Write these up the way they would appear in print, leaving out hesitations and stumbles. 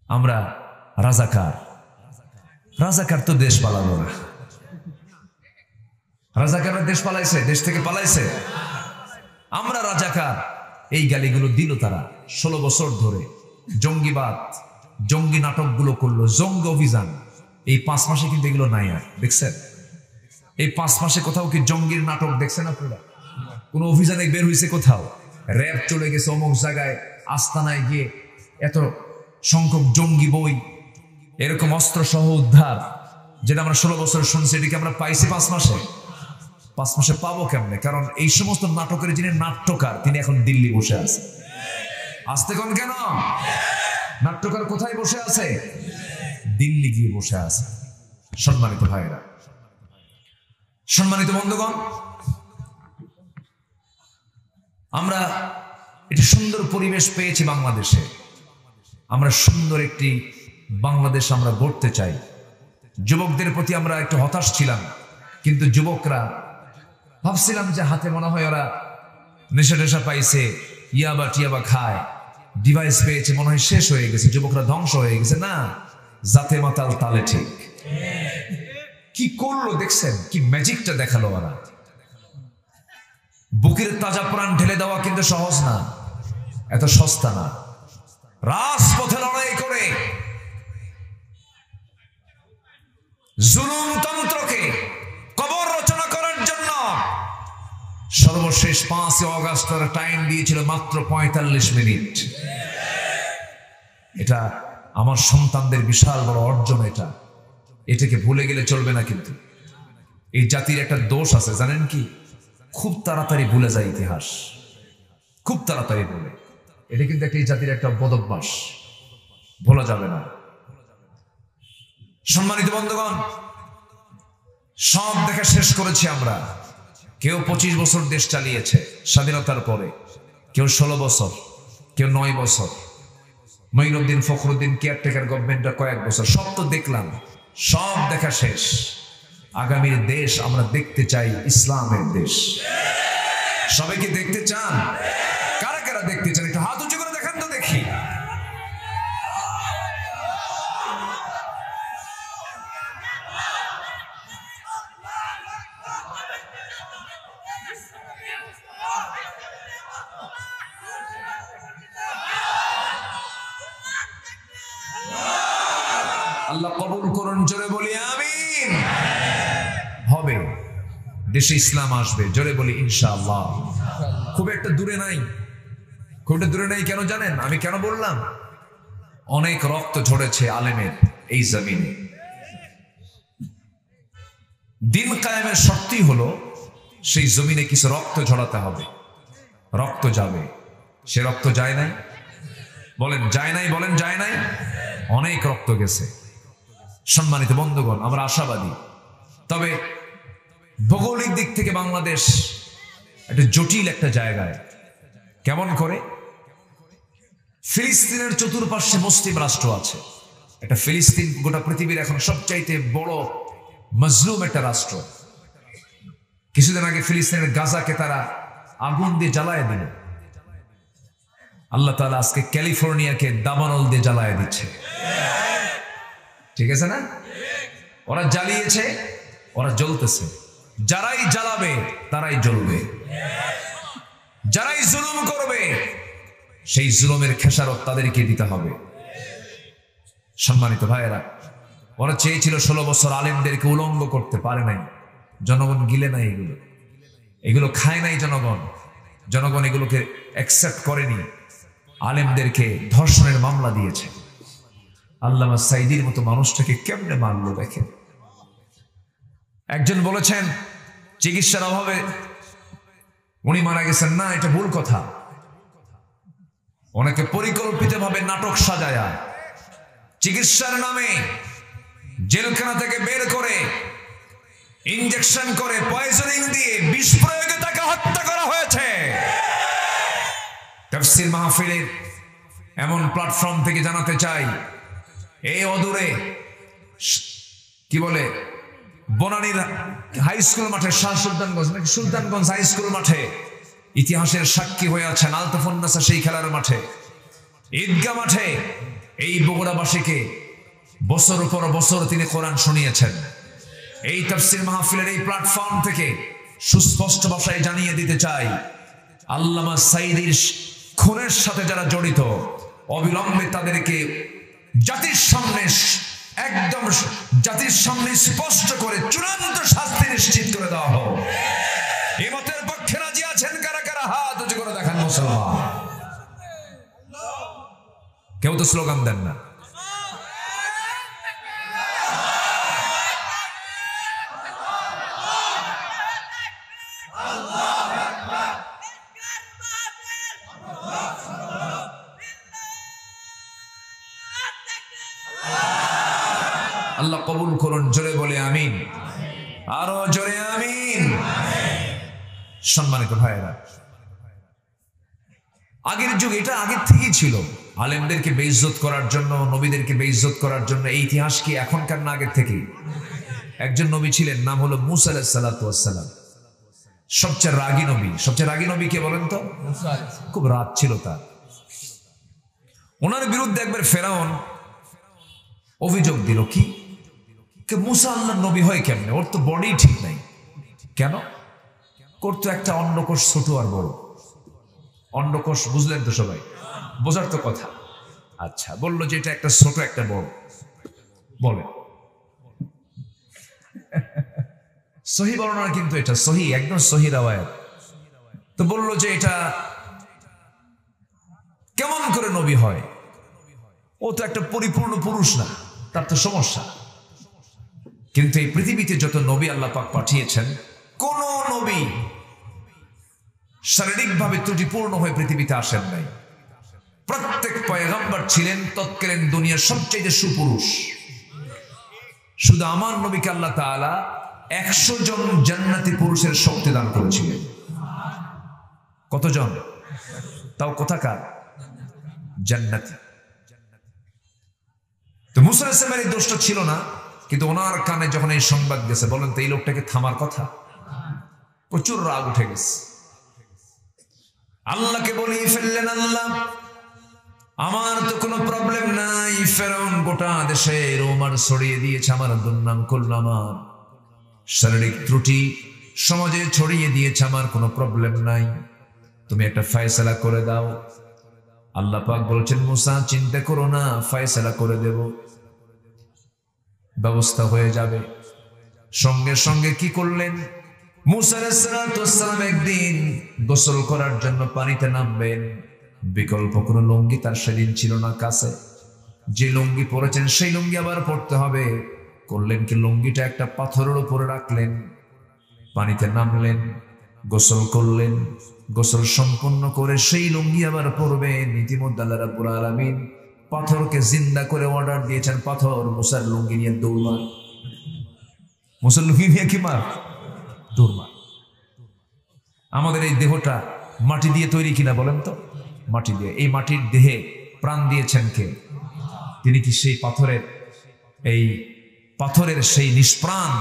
আমরা রাজাকার। রাজাকার তো দেশ পালাবো না। রাজাকাররা দেশ পালাইছে, দেশ থেকে পালাইছে। আমরা রাজাকার। এই গালিগুলো দিল তারা 16 বছর ধরে। জঙ্গিবাদ, জঙ্গি নাটকগুলো করলো, জঙ্গি অভিযান। এই 5 মাসে কিন্তু এগুলো নাই আর, দেখছেন? এই 5 মাসে কোথাও কি জঙ্গির নাটক দেখছেন আপনারা? কোন অভিযানে বের হয়েছে কোথাও? র্যাব চলে গেছে অমুক জায়গায়, আস্তানায় গিয়ে এত সংখ্যক জঙ্গি বই, এরকম অস্ত্র সহ উদ্ধার, যেটা আমরা 16 বছর শুনছি, এটিকে আমরা পাইছি 5 মাসে। 5 মাসে পাবো কেমনে? কারণ এই সমস্ত নাটকের যিনি নাট্যকার, তিনি এখন দিল্লি বসে আছে। আসতে কোন কেন? নাট্যকার কোথায় বসে আছে? দিল্লি গিয়ে বসে আছে। সম্মানিত ভাইরা, সম্মানিত বন্ধুগণ, আমরা একটি সুন্দর পরিবেশ পেয়েছি বাংলাদেশে। আমরা সুন্দর একটি বাংলাদেশ আমরা গড়তে চাই। যুবকদের প্রতি আমরা একটু হতাশ ছিলাম, কিন্তু যুবকরা ভাবছিলাম যে হাতে মনে হয় ওরা নেশা টেশা পাইছে, ইয়াবা টিয়াবা খায়, ডিভাইস পেয়েছে, মনে হয় শেষ হয়ে গেছে, যুবকরা ধ্বংস হয়ে গেছে। না, জাতে মাতাল তালে ঠিক। কি করলো দেখছেন? কি ম্যাজিকটা দেখালো ওরা। বুকের তাজা প্রাণ ঢেলে দেওয়া কিন্তু সহজ না, এত সস্তা না। রাজপথে লড়াই করে জুলুমতন্ত্রকে কবর রচনা করার জন্য সর্বশেষ 5 অগস্ট টাইম দিয়েছিল মাত্র 45 মিনিট। এটা আমার সন্তানদের বিশাল বড় অর্জন। এটাকে ভুলে গেলে চলবে না। কিন্তু এই জাতির একটা দোষ আছে, জানেন কি? খুব তাড়াতাড়ি ভুলে যায় ইতিহাস, খুব তাড়াতাড়ি ভুলে। এটা কিন্তু একটা এই জাতির একটা বদভ্যাস, ভোলা যাবে না। সম্মানিত বন্ধুগণ, সব দেখা শেষ করেছি আমরা। কেউ 25 বছর দেশ চালিয়েছে স্বাধীনতার পরে, কেউ 16 বছর, কেউ 9 বছর। মঈনুদ্দিন ফখরুদ্দিন কেয়ারটেকার গভর্নমেন্টটা কয়েক বছর। সব তো দেখলাম, সব দেখা শেষ। আগামীর দেশ আমরা দেখতে চাই ইসলামের দেশ। সবাইকে দেখতে চান? কারা কারা দেখতে চান? একটু হাত উঁচু করে দেখান তো দেখি। আল্লাহ কবুল করুন, জোরে বলি আমিন। হবে, দেশে ইসলাম আসবে, জোরে বলি ইনশাআল্লাহ। খুব একটা দূরে নাই, খুব একটা দূরে নাই। কেন জানেন আমি কেন বললাম? অনেক রক্ত ঝরেছে আলেমের এই জমিনে। দিন কায়েমের শর্তই হলো সেই জমিনে কিছু রক্ত ঝরাতে হবে। রক্ত যাবে, সে রক্ত যায় নাই? বলেন যায় নাই, বলেন যায় নাই। অনেক রক্ত গেছে। সম্মানিত বন্ধুগণ, আমরা আশাবাদী। তবে ভৌগোলিক দিক থেকে বাংলাদেশ একটা জটিল একটা জায়গায়। কেমন করে? ফিলিস্তিনের চতুর্পার্শ্বে মুসলিম রাষ্ট্র আছে। এটা ফিলিস্তিন গোটা পৃথিবীর এখন সবচাইতে বড় মজলুম একটা রাষ্ট্র। কিছুদিন আগে ফিলিস্তিনের গাজাকে তারা আগুন দিয়ে জ্বালায় দিল। আল্লাহ তাআলা আজকে ক্যালিফোর্নিয়াকে দাবানল দিয়ে জ্বালায় দিচ্ছে। ঠিক আছে না? ওরা জ্বালিয়েছে, ওরা জ্বলতেছে। যারাই জ্বালাবে তারাই জ্বলবে। যারাই জুলুম করবে সেই জুলুমের খেসারত তাদেরকে দিতে হবে। সম্মানিত ভাইয়েরা, ওরা চেয়েছিল 16 বছর আলেমদেরকে উলঙ্গ করতে, পারে নাই। জনগণ গিলে নাই, এগুলো খায় নাই জনগণ। জনগণ এগুলোকে অ্যাকসেপ্ট করেনি। আলেমদেরকে ধর্ষণের মামলা দিয়েছে। আল্লামা সাইদির মতো মানুষটাকে কেমনে মারলো দেখেন। একজন বলেছেন চিকিৎসার অভাবে উনি মারা গেছেন। না, এটা ভুল কথা। অনেকে পরিকল্পিতভাবে নাটক সাজায়া চিকিৎসার নামে জেলখানা থেকে বের করে ইনজেকশন করে পয়জনিং দিয়ে বিষ প্রয়োগে তাকে হত্যা করা হয়েছে। তাফসীর মাহফিলের এমন প্ল্যাটফর্ম থেকে জানাতে চাই, এই অদূরে কি বলে বনানীর হাই স্কুল মাঠে, শাহ সুলতানগঞ্জ নাকি সুলতানগঞ্জ হাই স্কুল মাঠে ইতিহাসের সাক্ষী হয়ে আছেন আলতাফুন্নাসা সেই খেলার মাঠে, ঈদগাহ মাঠে এই বগুড়াবাসীকে বছর পর বছর তিনি কোরআন শুনিয়েছেন। এই তাফসীর মাহফিলের এই প্ল্যাটফর্ম থেকে সুস্পষ্ট ভাষায় জানিয়ে দিতে চাই, আল্লামা সাঈদীর খুনের সাথে যারা জড়িত, অবিলম্বে তাদেরকে জাতির সামনে একদম জাতির সামনে স্পষ্ট করে চূড়ান্ত শাস্তি নিশ্চিত করে দেওয়া হোক। এই মতের পক্ষে রাজি আছেন কারা কারা? হাত উঁচু করে দেখান মুসলমান। কেউ তো স্লোগান দেন না। আল্লাহ কবুল করুন, জোরে বলে আমিন, আরো জোরে আমিন। সম্মানিত ভাইয়েরা, আগের যুগ এটা আগের থেকেই ছিল, আলেমদেরকে বেইজ্জত করার জন্য, নবীদেরকে বেইজ্জত করার জন্য। এই ইতিহাস কি এখনকার না আগের থেকেই? একজন নবী ছিলেন, নাম হলো মূসা আলাইহিস সালাতু ওয়াস সালাম। সবচেয়ে রাগী নবী। সবচেয়ে রাগী নবী কে বলেন তো? খুব রাগ ছিল তার। ওনার বিরুদ্ধে একবার ফেরাউন অভিযোগ দিল, কি মূসা আল্লাহর নবী হয় কেমনে? ওর তো বডি ঠিক নাই। কেন? করতো একটা অন্ডকোষ ছোট আর বড়। অন্ডকোষ বুঝলেন তো সবাই? বোঝার তো কথা। আচ্ছা, বললো যে এটা একটা ছোট একটা বড়। বলে সহি বর্ণনা, কিন্তু এটা সহি, একদম সহি রাওয়ায়াত। তো বললো যে এটা কেমন করে নবী হয়? ও তো একটা পরিপূর্ণ পুরুষ না, তার তো সমস্যা। কিন্তু এই পৃথিবীতে যত নবী আল্লাহ পাক পাঠিয়েছেন, কোন নবী শারীরিকভাবে ত্রুটিপূর্ণ হয়ে পৃথিবীতে আসেন নাই। প্রত্যেক পয়গম্বর ছিলেন তৎকালীন দুনিয়ার সবচেয়ে সুপুরুষ। শুধু আমার নবীকে আল্লাহ তাআলা 100 জন জান্নাতি পুরুষের শক্তি দান করেছিলেন। কতজন? তাও কোথাকার? জান্নাতি। তো মূসা আলাইহিস সালামের এই দোষটা ছিল না, কিন্তু ওনার কানে যখন এই সংবাদ গেছে, বলেন তো এই লোকটাকে থামার কথা? প্রচুর রাগ উঠে গেছে। আল্লাহকে বলেই ফেললেন, আল্লাহ আমার তো কোনো প্রবলেম নাই, ফেরাউন গোটা দেশে রোমার ছড়িয়ে দিয়েছে, আমার দুর্নাম করল, আমার শারীরিক ত্রুটি সমাজে ছড়িয়ে দিয়েছে, আমার কোনো প্রবলেম নাই, তুমি একটা ফয়সালা করে দাও। আল্লাহ পাক বলছেন, মূসা চিন্তা করো না, ফয়সালা করে দেব, ব্যবস্থা হয়ে যাবে। সঙ্গে সঙ্গে কি করলেন? মূসা আলাইহিস সালাম একদিন গোসল করার জন্য পানিতে নামবেন। বিকল্প কোনো লুঙ্গি তার সেদিন ছিল না কাছে। যে লুঙ্গি পরেছেন সেই লুঙ্গি আবার পরতে হবে। করলেন কি, লুঙ্গিটা একটা পাথরের উপরে রাখলেন, পানিতে নামলেন, গোসল করলেন। গোসল সম্পন্ন করে সেই লুঙ্গি আবার পরবেন। ইতিমধ্যে আল্লাহ রাব্বুল আলামিন পাথরকে জিন্দা করে অর্ডার দিয়েছেন, পাথর মূসার লুঙ্গি নিয়ে দৌড় মার। মূসার লুঙ্গি নিয়ে কি মার? দৌড় মার। আমাদের এই দেহটা মাটি দিয়ে তৈরি কিনা বলেন তো? মাটি দিয়ে। এই মাটির দেহে প্রাণ দিয়েছেন কে? তিনি কি সেই পাথরের সেই নিষ্প্রাণ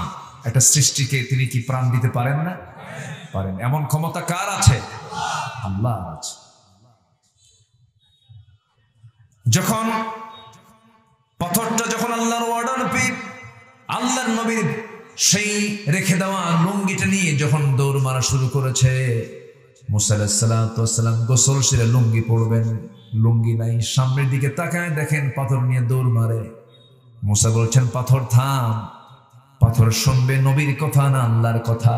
একটা সৃষ্টিকে তিনি কি প্রাণ দিতে পারেন না? পারেন। এমন ক্ষমতা কার আছে? আল্লাহ আছে। যখন পাথরটা যখন আল্লাহর অর্ডার পেয়ে আল্লাহর নবীর সেই রেখে দেওয়া লুঙ্গিটা নিয়ে যখন দৌড় মারা শুরু করেছে, মূসা আলাইহিস সালাম গোসল সেরে লুঙ্গি পরবেন, লুঙ্গি নাই। সামনের দিকে তাকায় দেখেন পাথর নিয়ে দৌড় মারে। মূসা বলছেন, পাথর থাম। পাথর শুনবে নবীর কথা না আল্লাহর কথা?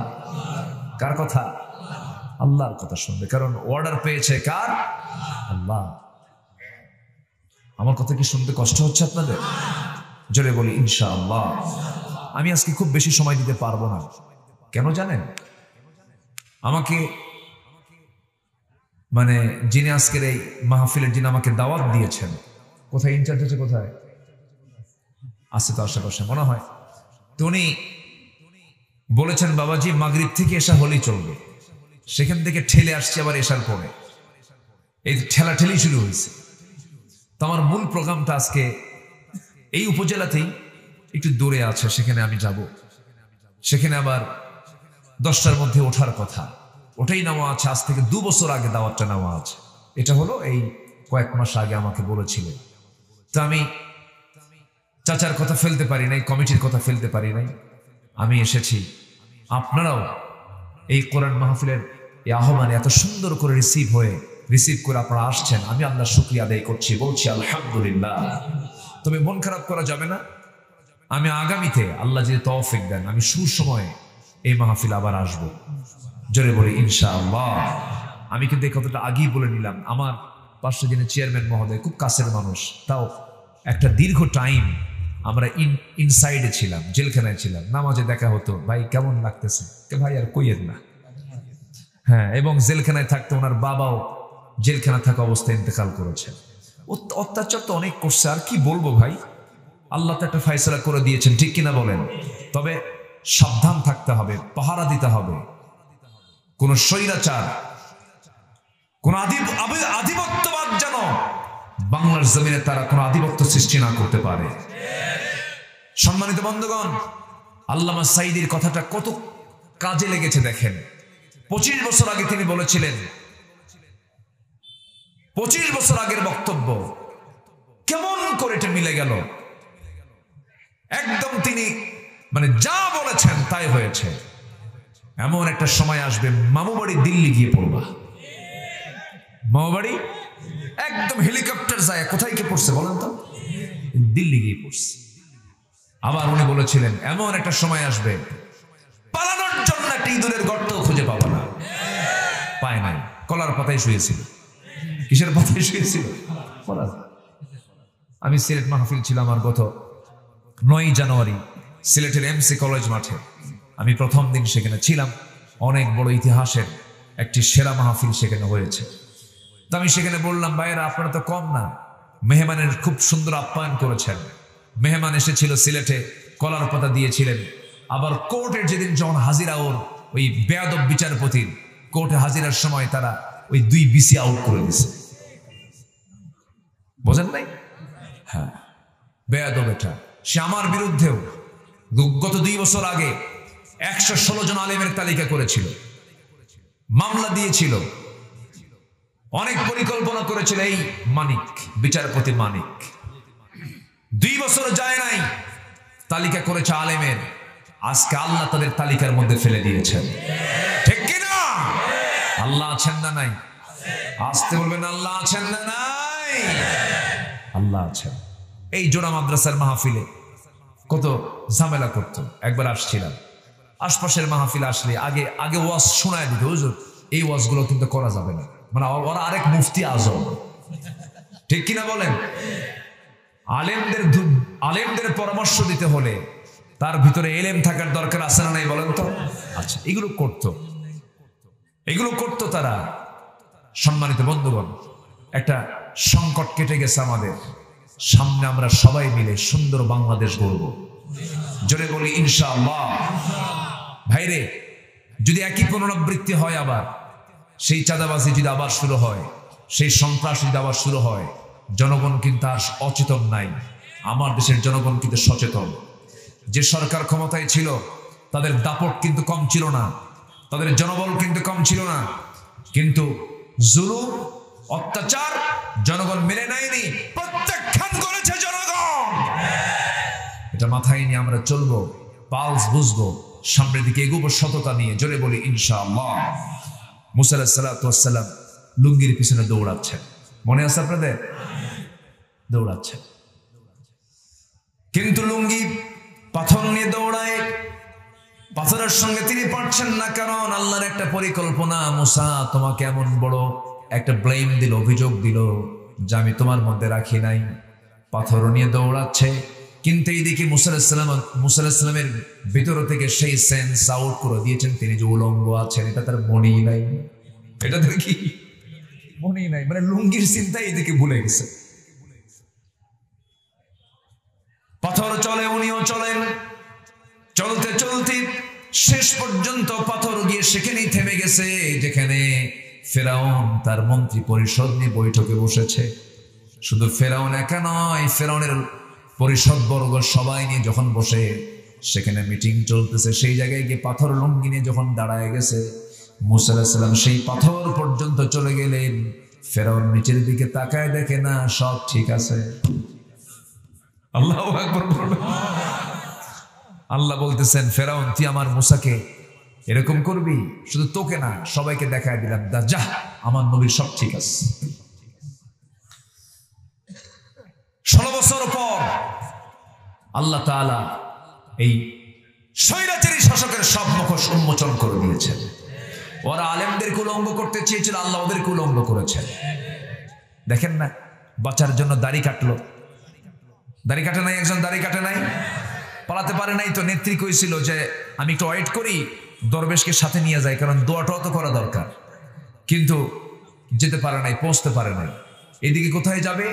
কার কথা? আল্লাহর কথা শুনবে, কারণ অর্ডার পেয়েছে কার? আল্লাহ। আমার কথা কি শুনতে কষ্ট হচ্ছে আপনাদের? জোরে বলি ইনশাআল্লাহ। আমি আজকে খুব বেশি সময় দিতে পারবো না। কেন জানেন? আমাকে যিনি আজকের এই মাহফিলের যিনি আমাকে দাওয়াত দিয়েছেন, কোথায় ইনচার্জ আছে? কোথায় আছে? তো আশেপাশে মনে হয়। তো উনি বলেছেন, বাবাজি মাগরিব থেকে এশা হলেই চলবে। সেখান থেকে ঠেলে আসছে আবার এশার পরে। এই ঠেলাঠেলি শুরু হয়েছে। তো আমার মূল প্রোগ্রামটা আজকে এই উপজেলাতেই একটু দূরে আছে, সেখানে আমি যাব। সেখানে আবার 10টার মধ্যে ওঠার কথা। ওটাই নেওয়া আছে, আজ থেকে 2 বছর আগে দাওয়াতটা নেওয়া আছে। এটা হলো এই কয়েক মাস আগে আমাকে বলেছিলেন। তো আমি চাচার কথা ফেলতে পারি নাই, কমিটির কথা ফেলতে পারি নাই। আমি এসেছি, আপনারাও এই কোরআন মাহফিলের এই আহ্বানে এত সুন্দর করে রিসিভ করে আপনারা আসছেন, আমি আল্লাহর শুকরিয়া আদায় করছি, বলছি আলহামদুলিল্লাহ। তবে মন খারাপ করা যাবে না। আমি আগামীতে আল্লাহ যদি তৌফিক দেন, আমি সুসময়ে এই মাহফিল আবার আসবো, জোরে বলি ইনশাআল্লাহ। আমি কিন্তু এই কথাটা আগেই বলে নিলাম। আমার পাশে যিনি চেয়ারম্যান মহোদয় খুব কাছের মানুষ, তাও একটা দীর্ঘ টাইম আমরা ইনসাইডে ছিলাম, জেলখানায় ছিলাম। নামাজে দেখা হতো, ভাই কেমন লাগতেছে, ভাই আর কইয়েন না। হ্যাঁ, এবং জেলখানায় থাকতে ওনার বাবাও জেলখানা থাকা অবস্থায় ইন্তেকাল করেছেন। অত্যাচার তো অনেক করছে, আর কি বলবো ভাই। আল্লাহ তো একটা ফয়সালা করে দিয়েছেন, ঠিক কিনা বলেন? তবে সাবধান থাকতে হবে, পাহারা দিতে হবে। কোন স্বৈরাচার, কোন আধিপত্যবাদ যেন বাংলার জমিনে তারা কোন আধিপত্য সৃষ্টি না করতে পারে। সম্মানিত বন্ধুগণ, আল্লামা সাঈদীর কথাটা কত কাজে লেগেছে দেখেন। 25 বছর আগে তিনি বলেছিলেন, 25 বছর আগের বক্তব্য কেমন করে এটা মিলে গেল। একদম তিনি মানে যা বলেছেন তাই হয়েছে। এমন একটা সময় আসবে, মামু বাড়ি দিল্লি গিয়ে পড়বা। মামু বাড়ি একদম হেলিকপ্টার যায়, কোথায় কে পড়ছে বলেন তো? দিল্লি গিয়ে পড়ছে। আবার উনি বলেছিলেন, এমন একটা সময় আসবে পালানোর জন্য একটা ইঁদুরের গর্ত খুঁজে পাবো না। পায় নাই, কলার পাতায় শুয়েছিল। কিসের পাতায় শুয়েছিল? আমি সিলেট মাহফিল ছিল আমার গত 9 জানুয়ারি সিলেটের এমসি কলেজ মাঠে। আমি প্রথম দিন সেখানে ছিলাম। অনেক বড় ইতিহাসের একটি সেরা মাহফিল সেখানে হয়েছে। তো আমি সেখানে বললাম, ভাইয়েরা আপনারা তো কম না, মেহমানের খুব সুন্দর আপ্যায়ন করেছেন। মেহমান এসেছিল সিলেটে, কলার পাতা দিয়েছিলেন। আবার কোর্টের যেদিন যখন হাজিরা, ওর ওই বেয়াদব বিচারপতির কোর্টে হাজিরার সময় তারা ওই 2 বিসি আউট করে দিছে। বোঝেন নাই? হ্যাঁ, বেয়াদব এটা। সে আমার বিরুদ্ধেও গত 2 বছর আগে 116 জন আলেমের তালিকা করেছিল, মামলা দিয়েছিল, অনেক পরিকল্পনা করেছিল। এই মানিক, বিচারপতি মানিক 2 বছর যায় নাই, তালিকা করেছে আলেমের। আজকে আল্লাহ তাদের তালিকার মধ্যে ফেলে দিয়েছেন, ঠিক কিনা? আল্লাহ আছেন না নাই? আসতে বলবেন, আল্লাহ আছেন না নাই? আল্লাহ আছেন। এই জোড়া মাদ্রাসার মাহফিলে কত ঝামেলা করতো। একবার আসছিলাম, আশপাশের মাহফিল আসলে আগে ওয়াজ শোনায় দিত, হুজুর এই ওয়াজগুলো কিন্তু করা যাবে না, মানে ওরা আরেক মুফতি আজম, ঠিক কিনা বলেন? আলেমদের পরামর্শ দিতে হলে তার ভিতরে এলেম থাকার দরকার আছে না নাই বলেন তো? আচ্ছা, এগুলো করতো তারা। সম্মানিত বন্ধুগণ, একটা সংকট কেটে গেছে আমাদের। সামনে আমরা সবাই মিলে সুন্দর বাংলাদেশ গড়ব, জোরে বলি ইনশাআল্লাহ। ভাইরে, যদি একই পুনরাবৃত্তি হয়, আবার সেই চাঁদাবাজি যদি আবার শুরু হয়, সেই সন্ত্রাস যদি আবার শুরু হয়, জনগণ কিন্তু আর অচেতন নাই। আমার দেশের জনগণ কিন্তু সচেতন। যে সরকার ক্ষমতায় ছিল তাদের দাপট কিন্তু কম ছিল না, তাদের জনবল কিন্তু কম ছিল না, কিন্তু জুলুম অত্যাচার জনগণ মেনে নেয়নি, প্রত্যাখ্যান করেছে জনগণ। এটা মাথায় নিয়ে আমরা চলবো, পালস বুঝবো, সামনের দিকে এগোবো সততা নিয়ে, জোরে বলি ইনশাআল্লাহ। মুসা আলাইহিস সালাতু ওয়াস সালাম লুঙ্গির পিছনে দৌড়াচ্ছেন, মনে আছে আপনাদের? দৌড়াচ্ছেন, কিন্তু লুঙ্গি পাথর নিয়ে দৌড়ায়। পাথরের সঙ্গে তিনি পারছেন না, কারণ আল্লাহর একটা পরিকল্পনা। মুসা তোমাকে এমন বড় একটা ব্লেম দিল, অভিযোগ দিল, যা আমি তোমার মধ্যে রাখি নাই। পাথর নিয়ে দৌড়াচ্ছে, কিন্তু এইদিকে মুসা আলাইহিস সালামের ভিতর থেকে সেই সেন্স আউট করে দিয়েছেন তিনি যে উলঙ্গ আছেন, এটা তার মনেই নাই। এটা তো কি মনেই নাই, মানে লুঙ্গির চিন্তা এইদিকে ভুলে গেছে। পাথর চলে, উনিও চলেন। চলতে চলতে শেষ পর্যন্ত পাথর গিয়ে সেখানেই থেমে গেছে যেখানে ফেরাউন তার মন্ত্রী পরিষদ নিয়ে বৈঠকে বসেছে। শুধু ফেরাউন একা নয়, ফেরাউনের পরিষদ বর্গ সবাই নিয়ে যখন বসে সেখানে মিটিং চলতেছে, সেই জায়গায় গিয়ে পাথর লুঙ্গি নিয়ে যখন দাঁড়ায় গেছে, মুসা আলাইহিস সালাম সেই পাথর পর্যন্ত চলে গেলেন। ফেরাউন নিচের দিকে তাকায়, দেখে না, সব ঠিক আছে। আল্লাহু আকবার বলবেন। আল্লাহ বলতেছেন, ফেরাউন তুই আমার মুসাকে এরকম করবি? শুধু তোকে না, সবাইকে দেখায় দিলাম, যা আমার নবীর সব ঠিক আছে। 16 বছর পর আল্লাহ তাআলা এই স্বৈরাচারী শাসকের সব মুখোশ উন্মোচন করে দিয়েছেন। ওরা আলেমদের উলঙ্গ করতে চেয়েছিল, আল্লাহ ওদের উলঙ্গ করেছেন। দেখেন না, বাঁচার জন্য দাড়ি কাটলো, দাড়ি কাটে নাই, একজন দাড়ি কাটে নাই, পালাতে পারে নাই। তো নেত্রী কইছিল যে আমি একটু ওয়েট করি, দরবেশকে সাথে নিয়ে যাই, কারণ দোয়াটাও তো করা দরকার। কিন্তু যেতে পারে নাই, পৌঁছতে পারে নাই। এদিকে কোথায় যাবে,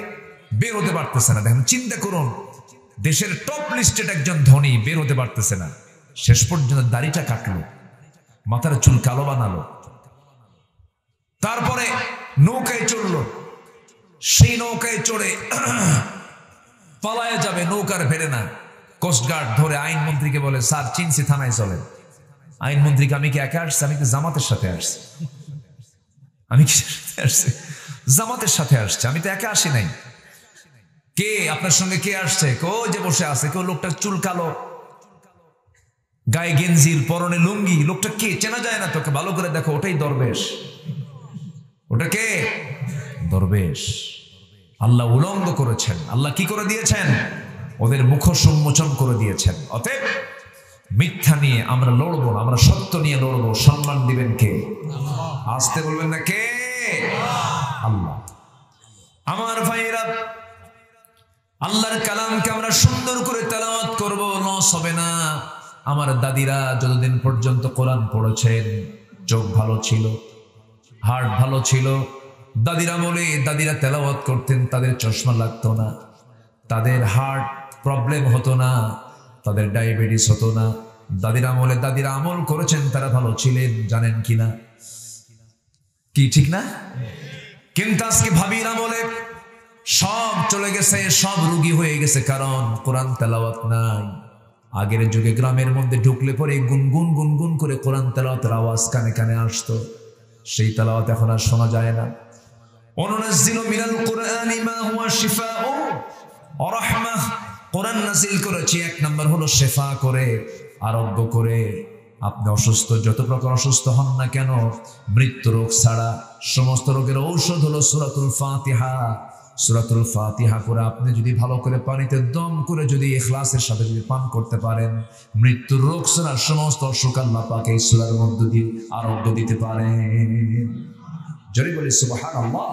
বের হতে পারতেছে না। দেখেন, চিন্তা করুন, দেশের টপ লিস্টেড একজন ধনী বের হতে পারতেছে না, শেষ পর্যন্ত দাড়িটা কাটলো, মাথার চুল কালো বানালো, তারপরে নৌকায় চড়লো। সেই নৌকায় চড়ে পালায় যাবে, নৌকার ফেরে না। কোস্টগার্ড ধরে আইনমন্ত্রীকে বলে, স্যার চিনছি, থানায় চলেন। আইনমন্ত্রীকে, আমি কি একা আসছি? আমি তো জামাতের সাথে আসছি। আমি কি আসছি? জামাতের সাথে আসছে, আমি তো একা আসি নাই। কে আপনার সঙ্গে কে আসছে? ওই যে বসে আছে। কেউ, লোকটার চুল কালো, গায়ে গেঞ্জির, পরনে লুঙ্গি। লোকটা কে? চেনা যায় না তোকে, ভালো করে দেখো, ওটাই দরবেশ। ওটা কে? দরবেশ। আল্লাহ উলঙ্গ করেছেন। আল্লাহ কি করে দিয়েছেন? ওদের মুখোশ উন্মোচন করে দিয়েছেন। অতএব মিথ্যা নিয়ে আমরা লড়বো না, আমরা সত্য নিয়ে লড়বো। সম্মান দিবেন কে? আসতে বলবেন না, কে? আল্লাহ। আমার ভাইয়েরা, আল্লাহর কালামকে আমরা সুন্দর করে তেলাওয়াত করব, লস হবে না। আমার দাদিরা যতদিন পর্যন্ত কোরআন পড়েছেন, চোখ ভালো ছিল, হার্ট ভালো ছিল। দাদিরা বলে, দাদিরা তেলাওয়াত করতেন, তাদের চশমা লাগতো না, তাদের হার্ট প্রবলেম হতো না, তাদের ডায়াবেটিস হতো না। দাদিরা বলে, দাদিরা আমল করেছেন, তারা ভালো ছিলেন, জানেন কিনা? কি ঠিক না? কিন্তু আজকে ভাবির আমলে সব চলে গেছে, সব রোগী হয়ে গেছে, কারণ কোরআন তেলাওয়াত নাই। আগের যুগে গ্রামের মধ্যে ঢুকলে পরে গুনগুন গুনগুন করে কোরআন তেলাওয়াতের আওয়াজ কানে কানে আসতো। সেই তেলাওয়াত এখন আর শোনা যায় না। অনুনাজ্জিলু মিনাল কুরআনি মা হুয়া শিফাউ ওয়া রাহমাহ। কোরআন নাযিল করেছি, এক নাম্বার হলো শেফা করে, আরোগ্য করে। আপনি অসুস্থ, যত প্রকার অসুস্থ হন না কেন, মৃত্যু রোগ ছাড়া সমস্ত রোগের ঔষধ হলো সূরাতুল ফাতিহা। সূরাতুল ফাতিহা করে আপনি যদি ভালো করে পানিতে দম করে যদি ইখলাসের সাথে যদি পান করতে পারেন, মৃত্যুর রোগ ছাড়া সমস্ত অসুখ আল্লাহ পাক এই সূরার মধ্য দিয়ে আরোগ্য দিতে পারেন। জোরে বলি সুবহানাল্লাহ।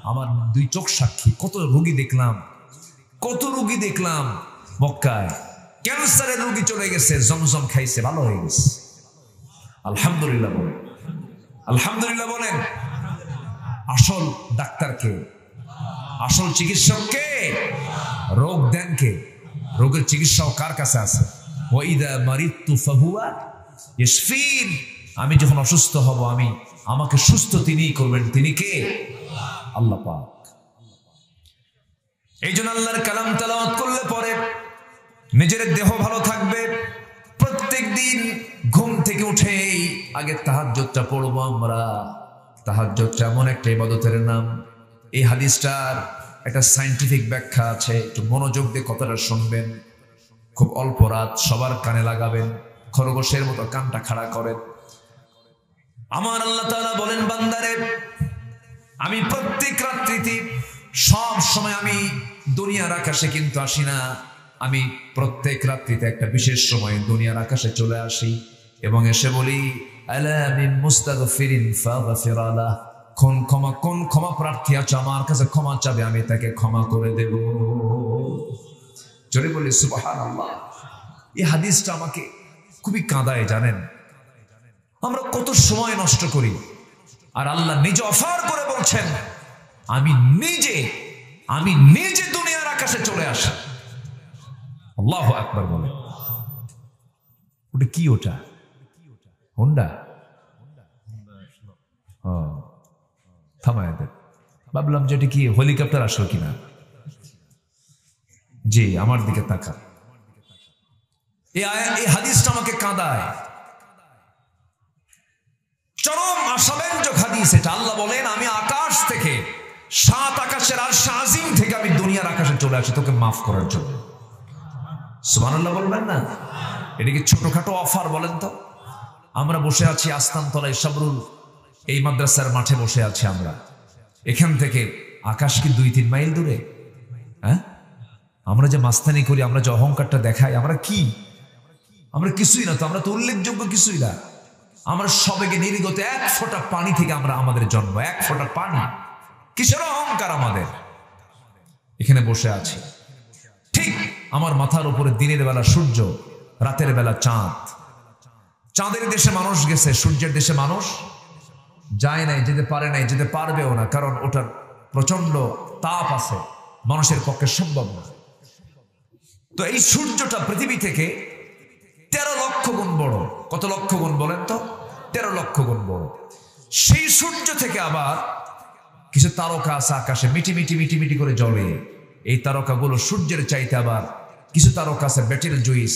আমার দুই চোখ সাক্ষী, কত রোগী দেখলাম, কত রোগী দেখলাম মক্কায়। ক্যান্সারের রোগী চলে গেছে, জমজম খাইছে, ভালো হয়ে গেছে। আলহামদুলিল্লাহ বলেন, আলহামদুলিল্লাহ বলেন। আসল ডাক্তার কে? আসল চিকিৎসক কে? রোগ দেন কে? রোগের চিকিৎসাও কার কাছে আছে? ওয়াইদা মারিদতু ফাহুয়া ইয়াশফিন। আমি যখন অসুস্থ হব, আমাকে সুস্থ তিনিই করবেন। তিনি কে? আল্লাহ পাক। এই জন্য আল্লাহর কালাম তেলাওয়াত করলে পরে নিজের দেহ ভালো থাকবে। প্রত্যেক দিন ঘুম থেকে উঠেই আগে তাহাজ্জুদটা পড়বো আমরা। তাহাজ্জুদটা এমন একটা ইবাদতের নাম, এই হাদিসটার একটা সায়েন্টিফিক ব্যাখ্যা আছে, একটু মনোযোগ দিয়ে কথাটা শুনবেন। খুব অল্প রাত, সবার কানে লাগাবেন, খরগোশের মতো কানটা খাড়া করেন। আমার আল্লাহ তাআলা বলেন, বান্দারে, আমি প্রত্যেক রাত্রিতে, সব সময় আমি দুনিয়ার আকাশে কিন্তু আসি না। আমি প্রত্যেক রাত্রিতে একটা বিশেষ সময় দুনিয়ার আকাশে চলে আসি এবং এসে বলি, আলা মিন মুস্তাগফিরিন ফাগফির লাহ। কোন ক্ষমা প্রার্থী আছে আমার কাছে ক্ষমা চাবে, আমি তাকে ক্ষমা করে দেব। জোরে বলি সুবহানাল্লাহ। এই হাদিসটা আমাকে খুবই কাঁদায়, জানেন। আমরা কত সময় নষ্ট করি, আর আল্লাহ নিজে অফার করে বলছেন, আমি নিজে দুনিয়ার আকাশে চলে আসি। আল্লাহু আকবার বলে। ওটা কি? ওটা হোন্ডা? থামায় দেন। ভাবলাম যে এটা কি হেলিকপ্টার আসলো কিনা। জি, আমার দিকে তাকা। এই হাদিসটা আমাকে কাঁদায়। চরম আশাব্যঞ্জক হাদিস এটা। আল্লাহ বলেন, আমি আকাশ থেকে, সাত আকাশের আরশ আজিম থেকে আমি দুনিয়ার আকাশে চলে আসি তোকে মাফ করার জন্য। সুবহানাল্লাহ বলবেন না? এটা কি ছোটখাটো অফার বলেন তো? আমরা বসে আছি আস্তানতলায় সাবরুল এই মাদ্রাসার মাঠে বসে আছি আমরা। এখান থেকে আকাশ কি 2-3 মাইল দূরে? হ্যাঁ, আমরা যে মাস্তানি করি, আমরা যে অহংকারটা দেখাই, আমরা কি? আমরা কিছুই না তো, আমরা তো উল্লেখযোগ্য কিছুই না। আমরা সবেগে নির্গত 1 ফোঁটা পানি থেকে আমরা আমাদের জন্ম, 1 ফোঁটা পানি। কিসের অহংকার আমাদের? এখানে বসে আছি, ঠিক আমার মাথার উপরে দিনের বেলা সূর্য, রাতের বেলা চাঁদ। চাঁদের দেশে মানুষ গেছে, সূর্যের দেশে মানুষ যায় নাই, যেতে পারে নাই, যেতে পারবেও না, কারণ ওটার প্রচন্ড তাপ আছে, মানুষের পক্ষে সম্ভব না। তো এই সূর্যটা পৃথিবী থেকে 13 লক্ষ গুণ বড়। কত লক্ষ গুণ বলেন তো? 13 লক্ষ গুণ বড়। সেই সূর্য থেকে আবার কিছু তারকা আছে আকাশে, মিটি মিটি মিটি মিটি করে জ্বলে। এই তারকাগুলো সূর্যের চাইতে আবার কিছু তারকা আছে বেটেল জুইস,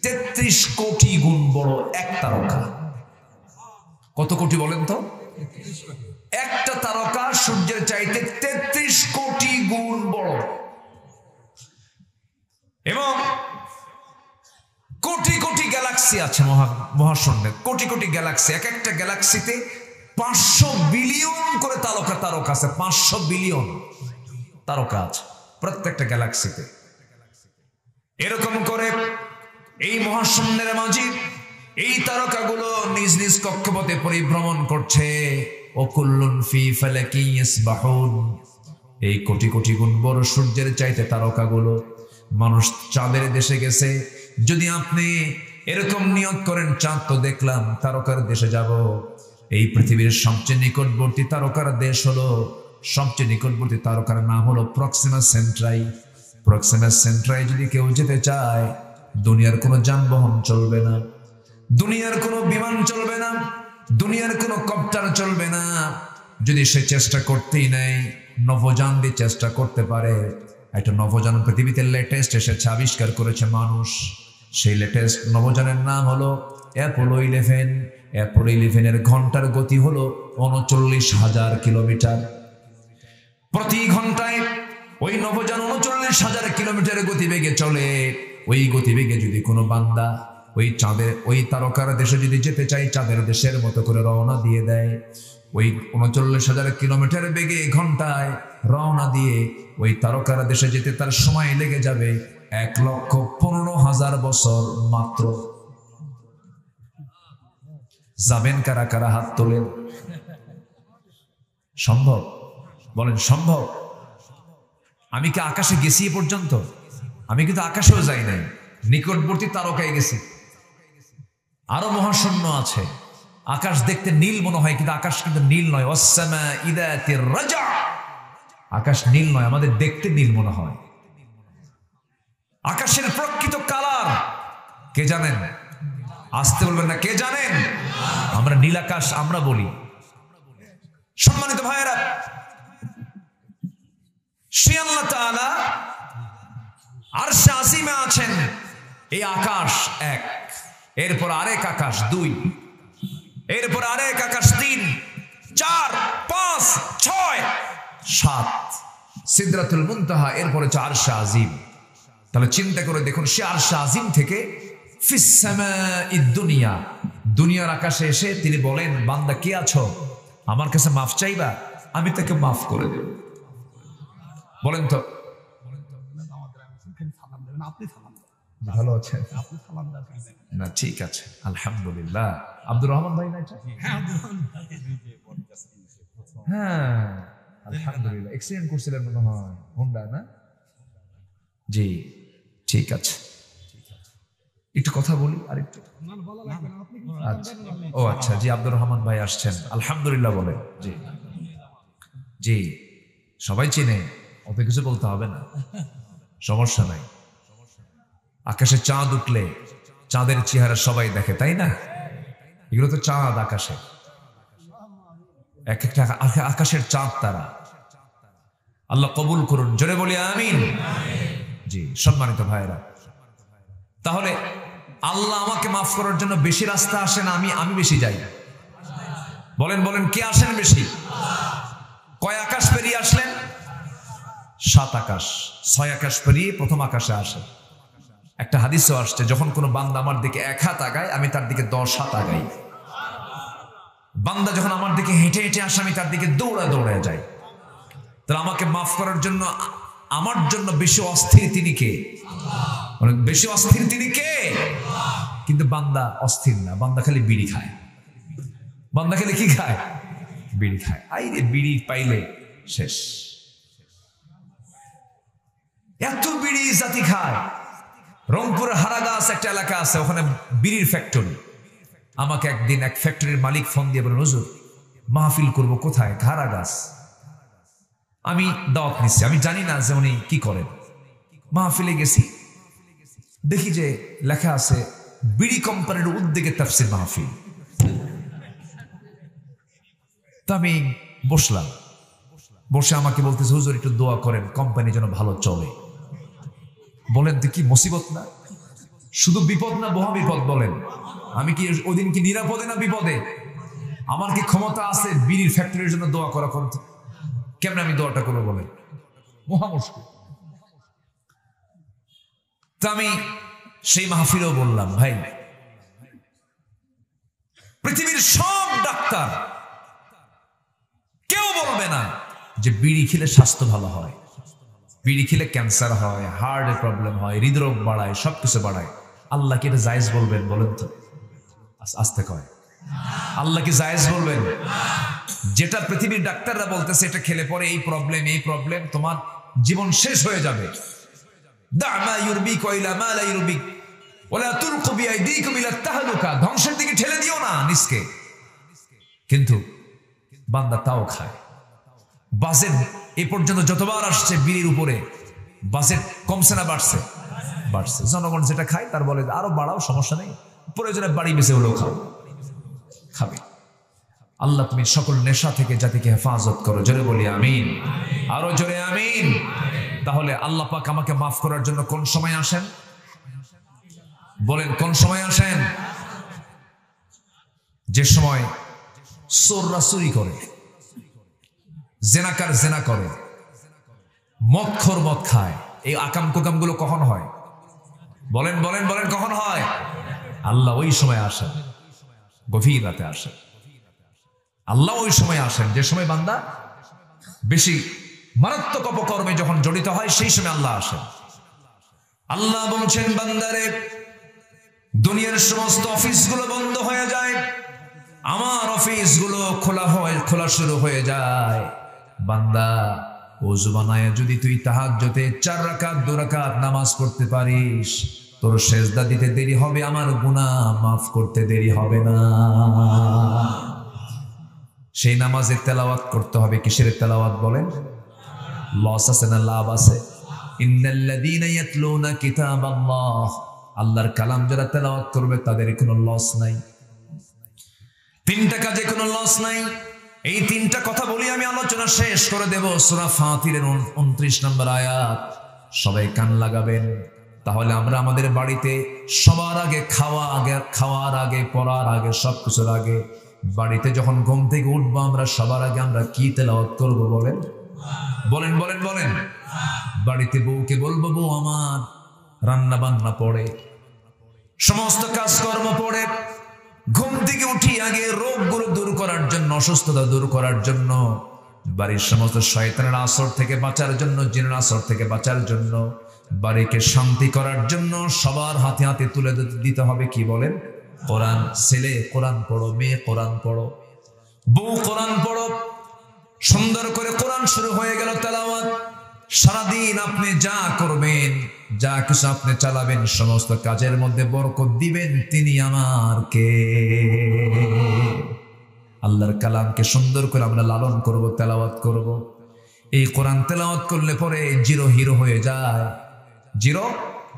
33 কোটি গুণ বড় এক তারকা। কত কোটি বলেন তো? একটা তারকা সূর্যের চাইতে 33 কোটি গুণ বড়। এবং কোটি কোটি গ্যালাক্সি আছে মহাশূন্যে, কোটি কোটি গ্যালাক্সি। এক একটা গ্যালাক্সিতে 500 বিলিয়ন করে তারকা আছে, 500 বিলিয়ন তারকা আছে প্রত্যেকটা গ্যালাক্সিতে। এরকম করে এই মহাশূন্যের মাঝে এই তারকাগুলো নিজ নিজ কক্ষপথে পরিভ্রমণ করছে। ওকুল্লুন ফি ফালাকি ইয়াসবাহুন। এই কোটি কোটি গুণ বড় সূর্যের চাইতে তারকাগুলো। মানুষ চাঁদের দেশে গেছে। যদি আপনি এরকম নিয়ত করেন, চাঁদ তো দেখলাম, তারকার দেশে যাব, এই পৃথিবীর সবচেয়ে নিকটবর্তী তারকার দেশ হলো, সবচেয়ে নিকটবর্তী তারকার নাম হলো প্রক্সিমা সেন্ট্রাই। প্রক্সিমা সেন্ট্রাই যদি কেউ যেতে চায়, দুনিয়ার কোনো যানবাহন চলবে না, দুনিয়ার কোনো বিমান চলবে না, দুনিয়ার কোনো কপ্টার চলবে না। যদি সে চেষ্টা করতেই নেয়, নভোযান দিয়ে চেষ্টা করতে পারে। একটা নভোযান পৃথিবীতে লেটেস্ট এসেছে, আবিষ্কার করেছে মানুষ। সেই লেটেস্ট নভোযানের নাম হলো অ্যাপোলো 11। অ্যাপোলো 11-এর ঘন্টার গতি হলো 39,000 কিলোমিটার প্রতি ঘন্টায়। ওই নভোযান 39,000 কিলোমিটার গতিবেগে চলে। ওই গতিবেগে যদি কোনো বান্দা ওই চাঁদের, ওই তারকার দেশে যদি যেতে চায়, চাঁদের দেশের মতো করে রওনা দিয়ে দেয়। ওই 39,000 কিলোমিটার বেগে ঘন্টায় রওনা দিয়ে ওই তারকার দেশে যেতে তার সময় লেগে যাবে 1,15,000 বছর মাত্র। যাবেন কারা কারা? হাত তোলেন। সম্ভব? বলেন সম্ভব? আমি কি আকাশে গেছি এ পর্যন্ত? আমি কিন্তু আকাশেও যাই নাই, নিকটবর্তী তারকায় গেছি। আরো মহাশূন্য আছে। আকাশ দেখতে নীল মনে হয়, কিন্তু আকাশ কিন্তু নীল নয়। আকাশ নীল নয়, আমাদের দেখতে নীল মনে হয়। আকাশের প্রকৃত কালার কে জানেন? আসতে বলবেন না, কে জানেন? আমরা নীল আকাশ আমরা বলি। সম্মানিত ভাইয়েরা, সে আল্লাহ তাআলা আরশে আজিমে আছেন। এই আকাশ 1, এরপর আরেক আকাশ 2, এরপর আরেক আকাশ 3, 4, 5, 6, 7, সিদরাতুল মুনতাহা, এরপর হচ্ছে আরশে আজিম। তাহলে চিন্তা করে দেখুন, সে আরশে আজিম থেকে ফিস সামাঈদ দুনিয়া, দুনিয়ার আকাশে এসে তিনি বলেন, বান্দা কে আছো? আমার কাছে মাফ চাইবা, আমি তাকে মাফ করে দেব। বলেন তো, ভালো আছেন? না, ঠিক আছে, আলহামদুলিল্লাহ। আব্দুর রহমান ভাই না? হ্যাঁ, আলহামদুলিল্লাহ। এক্সিডেন্ট করছিলেন মনে হয়, হোন্ডা না? জি, ঠিক আছে। একটু কথা বলি আর একটু। আচ্ছা, ও আচ্ছা, জি, আব্দুর রহমান ভাই আসছেন, আলহামদুলিল্লাহ বলেন। জি জি, সবাই চিনে, অত কিছু বলতে হবে না, সমস্যা নাই। আকাশে চাঁদ উঠলে চাঁদের চেহারা সবাই দেখে, তাই না? এগুলো তো চাঁদ আকাশে, এক একটা আকাশের চাঁদ তারা। আল্লাহ কবুল করুন, জোরে বলি আমিন। জি, সম্মানিত ভাইরা, তাহলে আল্লাহ আমাকে মাফ করার জন্য বেশি রাস্তা আসেন, আমি বেশি যাই? বলেন বলেন, কে আসেন বেশি? কয় আকাশ পেরিয়ে আসলেন? 7 আকাশ, 6 আকাশ পেরিয়ে প্রথম আকাশে আসেন। একটা হাদিসও আসছে, যখন কোনো বান্দা আমার দিকে 1 হাত আগায় আমি তার দিকে 10 হাত আগাই। বান্দা যখন আমার দিকে হেঁটে হেঁটে আসে আমি তার দিকে দৌড়ায় যাই। তাহলে আমাকে মাফ করার জন্য আমার জন্য বেশি অস্থির তিনি কে? অনেক বেশি অস্থির তিনি কে? কিন্তু বান্দা অস্থির না, বান্দা খালি বিড়ি খায়। বান্দা খালি কি খায়? বিড়ি খায়। আইরে বিড়ি পাইলে শেষ। এত বিড়ি জাতি খায়। রংপুরের হারাগাছ একটা এলাকা আছে, ওখানে বিড়ির ফ্যাক্টরি। আমাকে একদিন এক ফ্যাক্টরির মালিক ফোন দিয়ে বলেন, হুজুর মাহফিল করব কোথায়? হারাগাছ। আমি দাওয়াত নিচ্ছি, আমি জানি না যে উনি কি করেন। মাহফিলে গেছি, দেখি যে লেখা আছে বিড়ি কোম্পানির উদ্যোগে তাফসীর মাহফিল। তো আমি বসলাম, বসে আমাকে বলতেছে, হুজুর একটু দোয়া করেন কোম্পানি যেন ভালো চলে। বলেন তো কি মুসিবত না? শুধু বিপদ না মহা বিপদ? বলেন আমি কি ওই দিন কি নিরাপদে না বিপদে? আমার কি ক্ষমতা আছে বিড়ির ফ্যাক্টরির জন্য দোয়া করা? করতে কেমন আমি দোয়াটা করবো? বলেন মহা মুশকিল। তা আমি সেই মাহফিলেও বললাম, ভাই পৃথিবীর সব ডাক্তার কেউ বলবে না যে বিড়ি খেলে স্বাস্থ্য ভালো হয়, বিড়ি খেলে ক্যান্সার হয়, হার্টের প্রবলেম হয়, হৃদরোগ বাড়ায়, সবকিছু বাড়ায়। আল্লাহ কি এটা জায়েজ বলবেন? বলেন তো, আস্তে কয় আল্লাহ কি জায়েজ বলবেন? যেটা পৃথিবীর ডাক্তাররা বলতেছে এটা খেলে পরে এই প্রবলেম এই প্রবলেম, তোমার জীবন শেষ হয়ে যাবে। ধ্বংসের দিকে ঠেলে দিও না নিজকে। কিন্তু বান্দা তাও খায়। বাজেট এ পর্যন্ত যতবার আসছে বিড়ির উপরে, বাজেট কমছে না বাড়ছে? বাড়ছে। জনগণ যেটা খায় তার বলে আরো বাড়াও, সমস্যা নেই, প্রয়োজনে বাড়ি বেঁচে হলেও খাও, খাবে। আল্লাহ তুমি সকল নেশা থেকে জাতিকে হেফাজত করো, জোরে বলি আমিন, আরো জোরে আমিন। তাহলে আল্লাহ পাক আমাকে মাফ করার জন্য কোন সময় আসেন? বলেন কোন সময় আসেন? যে সময় চোররা চুরি করে, জেনাকার জেনা করে, মদখোর মদ খায়। এই আকাম কুকাম গুলো কখন হয়? বলেন বলেন বলেন কখন হয়? আল্লাহ ওই সময় আসেন, গভীর রাতে আসেন। আল্লাহ ওই সময় আসেন যে সময় বান্দা বেশি মারাত্মক অপকর্মে যখন জড়িত হয়, সেই সময় আল্লাহ আসেন। আল্লাহ বলছেন, বান্দারে দুনিয়ার সমস্ত অফিসগুলো বন্ধ হয়ে যায়, আমার অফিসগুলো খোলা শুরু হয়ে যায়। বান্দা ওযু বানায় যদি তুই তাহাজ্জুদে 4 রাকাত 2 রাকাত নামাজ পড়তে পারিস, তোর সেজদা দিতে দেরি হবে, আমার গুনাহ মাফ করতে দেরি হবে না। সেই নামাজের তেলাওয়াত করতে হবে। কিসের তেলাওয়াত বলেন? লস আছে না লাভ আছে? ইন্নাল্লাযীনা ইয়াতলুনা কিতাবাল্লাহ, আল্লাহর কালাম যারা তেলাওয়াত করবে তাদের কোনো লস নাই। 3টা কাজে কোনো লস নাই। এই 3টা কথা বলি আমি আলোচনা শেষ করে দেব। সূরা ফাতিরের 29 নম্বর আয়াত, সবাই কান লাগাবেন। তাহলে আমরা আমাদের বাড়িতে সবার আগে খাওয়ার আগে পড়ার আগে সবকিছুর আগে বাড়িতে যখন ঘুম থেকে উঠবো আমরা সবার আগে আমরা কি তেলাওয়াত করব? বলেন বলেন বলেন বলেন। বাড়িতে বউকে বলবো, বউ আমার রান্না বান্না পড়ে, সমস্ত কাজকর্ম পড়ে, ঘুম থেকে উঠি আগে রোগগুলো দূর করার জন্য, অসুস্থতা দূর করার জন্য, বাড়ির সমস্ত শয়তানের আসর থেকে বাঁচার জন্য, জিনের আসর থেকে বাঁচার জন্য, বাড়িকে শান্তি করার জন্য সবার হাতে হাতে তুলে দিতে হবে কি? বলেন কোরআন। ছেলে কোরআন পড়ো, মেয়ে কোরআন পড়ো, বউ কোরআন পড়ো। সুন্দর করে কোরআন শুরু হয়ে গেল তেলাওয়াত। সারাদিন আপনি যা করবেন, যা কিছু আপনি চালাবেন, সমস্ত কাজের মধ্যে বরকত দিবেন তিনি আমার কে? আল্লাহর কালামকে সুন্দর করে আমরা লালন করব, তেলাওয়াত করব। এই কোরআন তেলাওয়াত করলে পরে জিরো হিরো হয়ে যায়, জিরো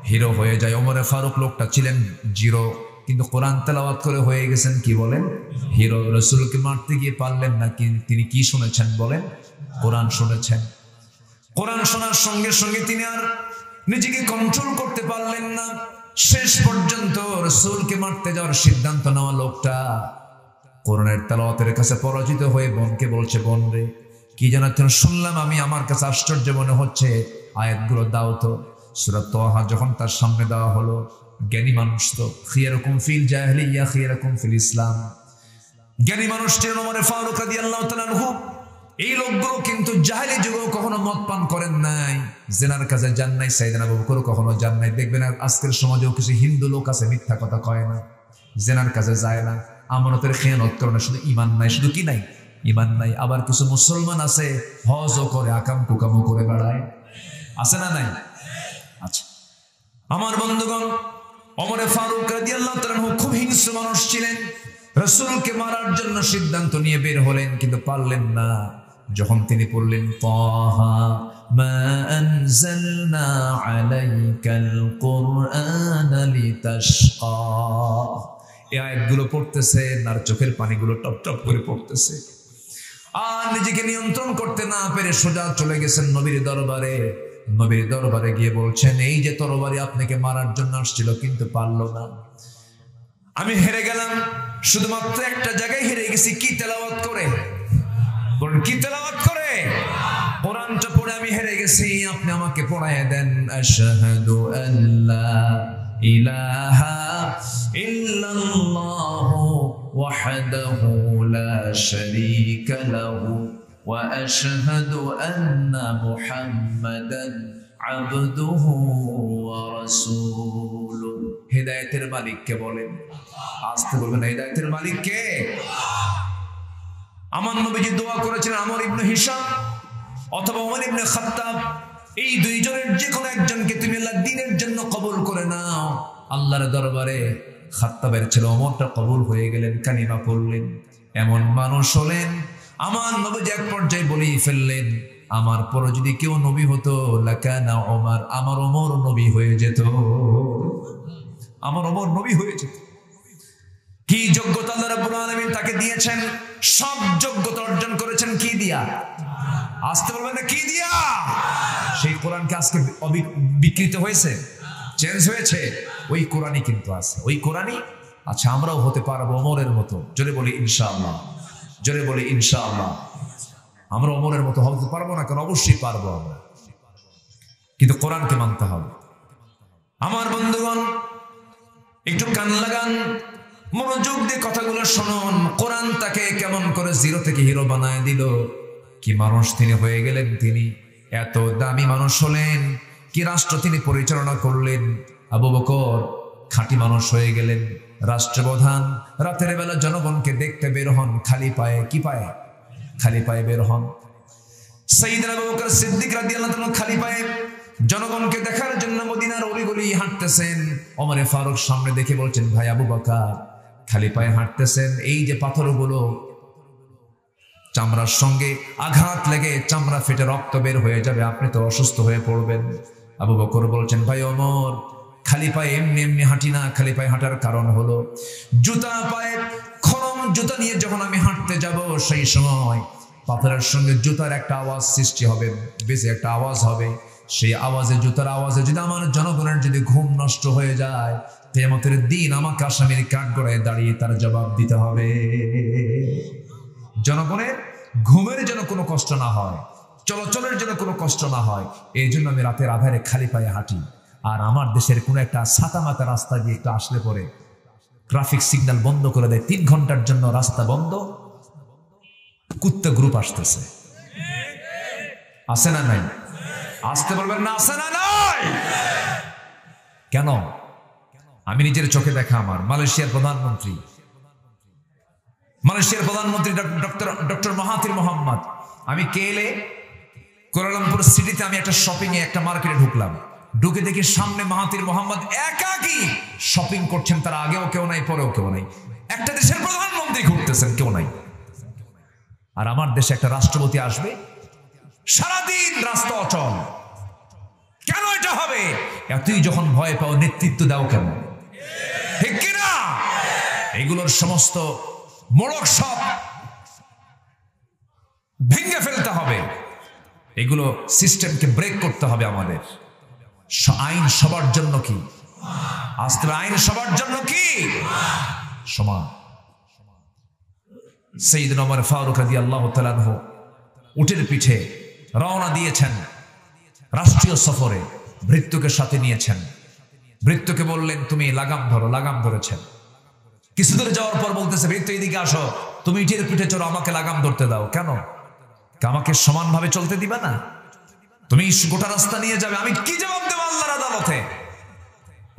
হিরো হয়ে যায়। ওমরে ফারুক লোকটা ছিলেন জিরো, কিন্তু কোরআন তেলাওয়াত করে হয়ে গেছেন কি বলেন? হিরো। রাসূলকে মারতে গিয়ে পারলেন না, তিনি কি শুনেছেন বলেন? কোরআন শুনেছেন। কোরআন শোনার সঙ্গে সঙ্গে তিনি আর নিজেকে কন্ট্রোল করতে পারলেন না। শেষ পর্যন্ত রাসূলকে মারতে যাওয়ার সিদ্ধান্ত নেওয়া লোকটা কোরআনের তেলাওয়াতের কাছে পরাজিত হয়ে বোনকে বলছে, বোন রে কি জানো শুনলাম আমি, আমার কাছে আশ্চর্য মনে হচ্ছে, আয়াতগুলো দাও তো। সূরা তাহা যখন তার সামনে দেওয়া হলো, জ্ঞানী মানুষ তো খিয়ারুকুম ফিল জাহিলিয়া খিয়ারুকুম ফিল ইসলাম, জ্ঞানী মানুষ ছিলেন ওমর ফারুক রাদিয়াল্লাহু তাআলা আনহু। এই লোকগুলো কিন্তু জাহেলি যুগেও কখনো মদ পান করেন নাই, জেনার কাছে যান নাই, সাইয়েদনা আবু বকর কখনো যান নাই। দেখবেন আজকের সমাজেও কিছু হিন্দু লোক আছে মিথ্যা কথা কয় না, জেনার কাছে যায় না, আমানতের খেয়ানত করে না, শুধু ঈমান নাই, শুধু কি নাই, ঈমান নাই। আবার কিছু মুসলমান আছে হজও করে আকাম কুকামও করে বেড়ায়, আছে না নাই? আচ্ছা আমার বন্ধুগণ, ওমর ফারুক রাদিয়াল্লাহু তাআলা আনহু খুব হিংস্র মানুষ ছিলেন। রাসূলকে মারার জন্য সিদ্ধান্ত নিয়ে বের হলেন, কিন্তু পারলেন না। যখন তিনি পড়লেন তাহা মা আনজালনা আলাইকাল কুরআনা লিতাশকা, এই আয়াতগুলো পড়তেছেন আর চোখের পানিগুলো টপ টপ করে পড়তেছে, আর নিজেকে নিয়ন্ত্রণ করতে না পেরে সোজা চলে গেছেন নবীর দরবারে। নবীর দরবারে গিয়ে বলছেন, এই যে তরবারি আপনাকে মারার জন্য আসছিল কিন্তু পারলো না, আমি হেরে গেলাম। শুধুমাত্র একটা জায়গায় হেরে গেছি, কি তেলাওয়াত করে? বলেন কি তেলাওয়াত করে? কোরআনটা পড়ে আমি হেরে গেছি, আপনি আমাকে পড়ায় দেন। আশহাদু আল্লা ইলাহা ইল্লাল্লাহু ওয়াহদাহু লা শারীকা লাহু ওয়া আশহাদু আন্না মুহাম্মাদান আবদুহু ওয়া রাসূলুহু। হিদায়াতের মালিক কে বলেন? আসতে বলবেন, হিদায়াতের মালিক কে? আমার নবীজি দোয়া করেছিলেন আমর ইবনে হিশাম অথবা ওমর ইবনে খাত্তাব, এই দুইজনের যে কোনো একজনকে তুমি আল্লাহর দ্বীনের জন্য কবুল করে নাও। আল্লাহর দরবারে খাত্তাবের ছেলে ওমরটা কবুল হয়ে গেলেন, কালিমা পড়লেন। এমন মানুষ হলেন আমার নবীজি এক পর্যায়ে বলেই ফেললেন, আমার পর যদি কেউ নবী হতো লাকানা ওমর, আমার ওমর নবী হয়ে যেত, আমার ওমর নবী হয়ে যেত। কি যোগ্যতা আল্লাহ রাব্বুল আলামিন তাকে দিয়েছেন? সব যোগ্যতা অর্জন করেছেন কি দিয়া? আসতে বলবেন না কি দিয়া? সেই কোরআনকে আজকে বিকৃত হয়েছে, চেঞ্জ হয়েছে, ওই কোরআনই কিন্তু আছে, ওই কোরআনই। আচ্ছা আমরাও হতে পারবো ওমরের মতো, জোরে বলি ইনশাআল্লাহ, জোরে বলি ইনশাআল্লাহ। আমরা ওমরের মতো হতে পারবো না, কারণ অবশ্যই পারবো আমরা, কিন্তু কোরআনকে মানতে হবে। আমার বন্ধুগণ একটু কান লাগান, মনোযোগ দিয়ে কথাগুলো শুনুন। কোরআন তাকে কেমন করে জিরো থেকে হিরো বানায় দিল, কি মানুষ তিনি হয়ে গেলেন। তিনি এত দামি মানুষ হলেন, কি রাষ্ট্র তিনি পরিচালনা করলেন। আবু বকর খাঁটি মানুষ হয়ে গেলেন, রাষ্ট্রপ্রধান। রাতের বেলা জনগণকে দেখতে বের হন খালি পায়ে, কি পায়ে? খালি পায়ে বের হন। সাইয়েদনা আবু বকর সিদ্দিক রাদিয়াল্লাহু তাআলা খালি পায়ে জনগণকে দেখার জন্য মদিনার অলিগলি হাঁটতেছেন। ওমর ফারুক সামনে দেখে বলছেন, ভাই আবু বকর খালি পায়ে হাঁটতেছেন, এই যে পাথরগুলো চামড়ার সঙ্গে আঘাত লেগে চামড়া ফেটে রক্ত বের হয়ে যাবে, আপনি তো অসুস্থ হয়ে পড়বেন। আবু বকর বলছেন, ভাই ওমর খালি পায়ে এমনি এমনি হাঁটি না, খালি পায়ে হাঁটার কারণ হলো জুতা পায়ে, খরম জুতা নিয়ে যখন আমি হাঁটতে যাব সেই সময় পাথরের সঙ্গে জুতার একটা আওয়াজ সৃষ্টি হবে, বেশি একটা আওয়াজ হবে। সেই আওয়াজে, জুতার আওয়াজে যদি আমার জনগণের যদি ঘুম নষ্ট হয়ে যায়, কিয়ামতের দিন আমাকে আসামির কাঠগড়ায় দাঁড়িয়ে তার জবাব দিতে হবে। জনগণের ঘুমের যেন কোনো কষ্ট না হয়, চলাচলের যেন কোনো কষ্ট না হয়, এই জন্য আমি রাতের আধারে খালি পায়ে হাঁটি। আর আমার দেশের কোনো একটা ছাতা মাতা রাস্তা দিয়ে একটু আসলে পরে ট্রাফিক সিগন্যাল বন্ধ করে দেয়, 3 ঘন্টার জন্য রাস্তা বন্ধ, কুত্তা গ্রুপ আসতেছে, আছে না নাই? আসতে বলবেন না, আছে না নাই? কেন? আমি নিজের চোখে দেখা, আমার মালয়েশিয়ার প্রধানমন্ত্রী ডক্টর মাহাথির মোহাম্মদ, আমি কেলে কুয়ালালামপুর সিটিতে আমি একটা শপিং এ একটা মার্কেটে ঢুকলাম, ঢুকে দেখি সামনে মাহাথির মোহাম্মদ একাকী শপিং করছেন, তার আগেও কেউ নাই পরেও কেউ নাই। একটা দেশের প্রধানমন্ত্রী ঘুরতেছেন, কেউ নাই। আর আমার দেশে একটা রাষ্ট্রপতি আসবে, সারাদিন রাস্তা অচল। কেন এটা হবে? এতই যখন ভয় পাও নেতৃত্ব দাও কেন? ঠিক কিনা? এগুলোর সমস্ত মোড়ক সব ভেঙে ফেলতে হবে, এগুলো সিস্টেমকে ব্রেক করতে হবে আমাদের। আইন সবার জন্য কি? আজকে আইন সবার জন্য কি? সমান। সাইয়েদনা ওমর ফারুক রাদিয়াল্লাহু তাআলা আনহু উটের পিঠে রওনা দিয়েছেন রাষ্ট্রীয় সফরে। ভৃত্যকে সাথে নিয়েছেন। ভৃত্যকে বললেন তুমি লাগাম ধরো, লাগাম ধরেছেন। কিছু দূরে যাওয়ার পর বলতেছে ভৃত্য এদিকে আসো, তুমি ইটের পিঠে চড়ো, আমাকে লাগাম ধরতে দাও। কেন? আমাকে সমানভাবে চলতে দিবে না? তুমি গোটা রাস্তা নিয়ে যাবে, আমি কি জবাব দেবো আল্লাহর আদালতে?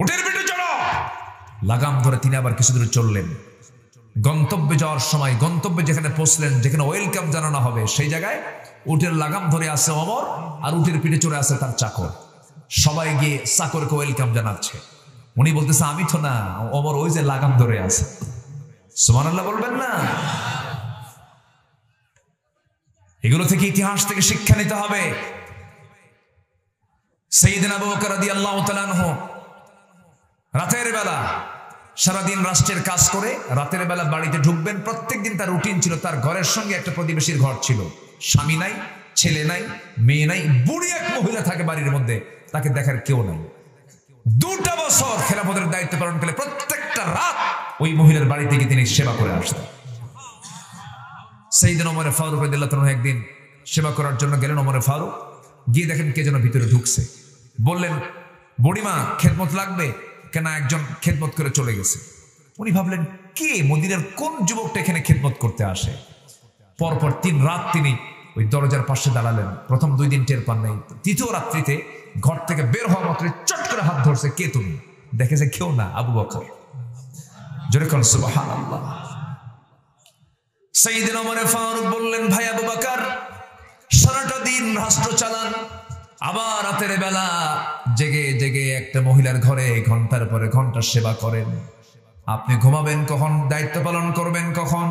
উটের পিঠে চড়ো। লাগাম ধরে তিনি আবার কিছু দূরে চললেন। গন্তব্যে যাওয়ার সময়, গন্তব্যে যেখানে পৌঁছলেন, যেখানে ওয়েলকাম জানানো হবে, সেই জায়গায় উটের লাগাম ধরে আছে ওমর, আর উটের পিঠে চড়ে আছে তার চাকর। সবাই গিয়ে চাকরকে ওয়েলকাম জানাচ্ছে। উনি বলতেছে আমি তো না, ওমর ওই যে লাগাম ধরে আছে। সুবহানাল্লাহ বলবেন না? এগুলো থেকে, ইতিহাস থেকে শিক্ষা নিতে হবে। সাইয়েদনা আবু বকর রাদিয়াল্লাহু তাআলা আনহু রাতের বেলা সারাদিন রাষ্ট্রের কাজ করে রাতের বেলা বাড়িতে ঢুকবেন। প্রত্যেকদিন তার রুটিন ছিল। তার ঘরের সঙ্গে একটা প্রতিবেশীর ঘর ছিল। স্বামী নাই, ছেলে নাই, মেয়ে নাই, বুড়ি এক মহিলা থাকে বাড়ির মধ্যে, তাকে দেখার কেউ নাই। 2টা বছর খেলাফতের দায়িত্ব পালন করে প্রত্যেকটা রাত ওই মহিলার বাড়ি থেকে তিনি সেবা করে আসতেন। সাইয়েদনা ওমর ফারুক রাদিয়াল্লাহু তাআলা একদিন সেবা করার জন্য গেলেন। ওমর ফারুক গিয়ে দেখেন কে যেন ভিতরে ঢুকছে। বললেন বুড়িমা খেদমত লাগবে? কেন? একজন খেদমত করে চলে গেছে। উনি ভাবলেন কে, মদিনার কোন যুবকটা এখানে খেদমত করতে আসে? পরপর 3 রাত তিনি ওই দরজার পাশে দাঁড়ালেন। প্রথম 2 দিন টের পান নাই। তৃতীয় রাত্রিতে ঘর থেকে বের হওয়া মাত্র চট করে হাত ধরছে। কে তুমি? দেখে যে কেউ না, আবু বকর। জোরে কোন সুবহানাল্লাহ। সাইয়েদনা ওমর ফারুক বললেন ভাই আবু বকর, সারাটা দিন রাষ্ট্র চালান, আবার রাতের বেলা জেগে জেগে একটা মহিলার ঘরে ঘন্টার পরে ঘন্টা সেবা করেন। আপনি ঘুমাবেন কখন? দায়িত্ব পালন করবেন কখন?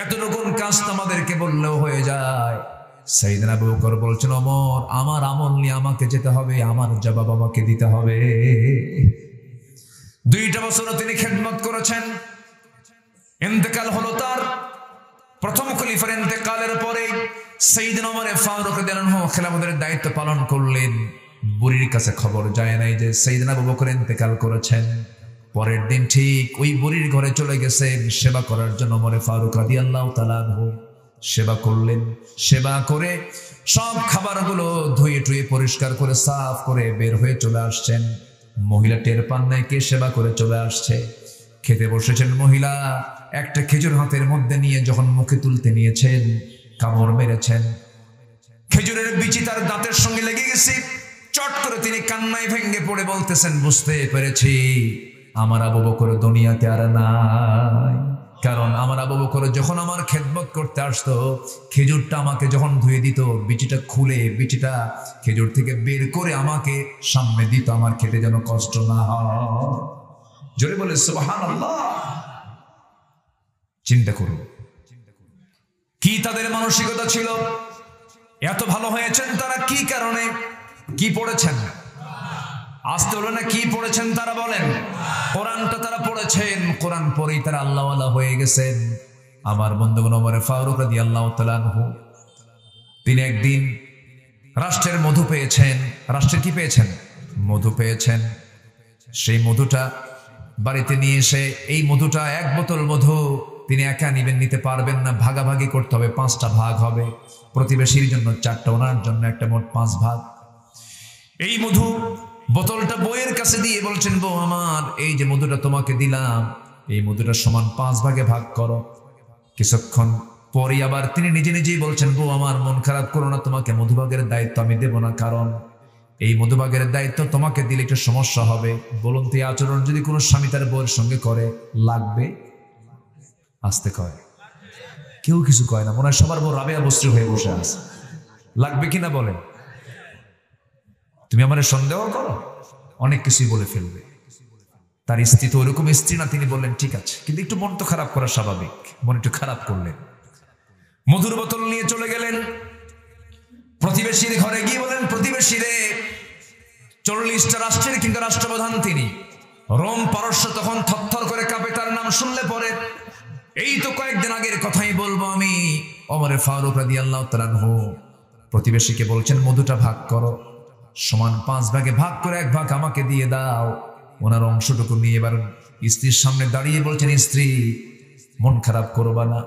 এতটুকু কাজ আমাদেরকে বললেও হয়ে যায়। সাইয়েদনা আবু বকর বলছেন ওমর, আমার আমল নিয়ে আমাকে যেতে হবে, আমার জবাব আমাকে দিতে হবে। 2টা বছর তিনি খেদমত করেছেন। ইন্তেকাল হলো তার। প্রথম খলিফার ইন্তেকালের পরে সাইয়েদনা ওমর ফারুক রাদিয়াল্লাহু আনহু খেলাফতের দায়িত্ব পালন করলেন। বুড়ির কাছে খবর যায় নাই যে সাইয়েদনা আবু বকর ইন্তেকাল করেছেন। পরের দিন ঠিক ওই বুড়ির ঘরে চলে গেছেন সেবা করার জন্য। ওমর ফারুক রাদিয়াল্লাহু তাআলা আনহু সেবা করলেন। সেবা করে সব খাবারগুলো ধুয়ে টুয়ে পরিষ্কার করে সাফ করে বের হয়ে চলে আসছেন। মহিলা টের পান নাই কে সেবা করে চলে আসছে। খেতে বসেছেন মহিলা, একটা খেজুর হাতের মধ্যে নিয়ে যখন মুখে তুলতে নিয়েছেন, কামড় মেরেছেন। খেজুরের বিচি তার দাঁতের সঙ্গে লেগে গেছে। চট করে তিনি কান্নায় ভেঙে পড়ে বলতেছেন বুঝতে পেরেছি আমার আবু বকর দুনিয়াতে আর নাই। কারণ আমার আবু বকর যখন আমার খেদমত করতে আসতো, খেজুরটা আমাকে যখন ধুয়ে দিত, বিচিটা খুলে বিচিটা খেজুর থেকে বের করে আমাকে সামনে দিত, আমার খেতে যেন কষ্ট না হয়। জোরে বলে সুবহানাল্লাহ। চিন্তা করুন কি তাদের মানসিকতা ছিল। এত ভালো হয়েছেন তারা কি কারণে? কি পড়েছেন? আসতে হলো না, কি পড়েছেন তারা বলেন? কোরআনটা তারা পড়েছেন। কোরআন পড়েই তারা আল্লাহওয়ালা হয়ে গেছেন। আমার বন্ধুগণ, ওমর ফারুক রাদিয়াল্লাহু তাআলা আনহু তিনি একদিন রাষ্ট্রের মধু পেয়েছেন। রাষ্ট্রের কি পেয়েছেন? মধু পেয়েছেন। সেই মধুটা বাড়িতে নিয়ে এসে, এই মধুটা 1 বোতল মধু তিনি একা নিতে পারবেন না, ভাগাভাগি করতে হবে। 5টা ভাগ হবে। প্রতিবেশীর জন্য 4টা, ওনার জন্য একটা, মোট 5 ভাগ। এই মধু বোতলটা বউয়ের কাছে দিয়ে বলছেন বউ আমার, এই যে মধুটা তোমাকে দিলাম, এই মধুটা সমান 5 ভাগে ভাগ করো। কিছুক্ষণ পরে আবার তিনি নিজে নিজেই বলছেন বউ আমার, মন খারাপ করো না, তোমাকে মধুভাগের দায়িত্ব আমি দেব না, কারণ এই মধুভাগের দায়িত্ব তোমাকে দিলে একটু সমস্যা হবে। বলুন তো এই আচরণ যদি কোনো স্বামী তার বউয়ের সঙ্গে করে, লাগবে? আসতে কয়, কেউ কিছু কয় না। মনে হয় সবার বউ রাবেয়া বস্ত্রী হয়ে বসে আছে। লাগবে কিনা বলেন? তুমি আমার সন্দেহ করো, অনেক কিছুই বলে ফেলবে। তার স্ত্রী তো ওইরকম স্ত্রী না। তিনি বললেন ঠিক আছে, কিন্তু একটু মন তো খারাপ করা স্বাভাবিক। মন একটু খারাপ করলেন। মধুর বোতল নিয়ে চলে গেলেন প্রতিবেশীর ঘরে। গিয়ে বলেন প্রতিবেশীরে, 40টা রাষ্ট্রের কিন্তু রাষ্ট্রপ্রধান তিনি। রোম পারস্য তখন থরথর করে কাঁপে তার নাম শুনলে পরে। এই তো কয়েকদিন আগের কথাই বলবো আমি। ওমর ফারুক রাদিয়াল্লাহু তাআলা আনহু প্রতিবেশীকে বলছেন মধুটা ভাগ করো, সমান 5 ভাগে ভাগ করে 1 ভাগ আমাকে দিয়ে দাও। ওনার অংশটুকু নিয়ে এবার স্ত্রীর সামনে দাঁড়িয়ে বলছেন, স্ত্রী মন খারাপ করবা না,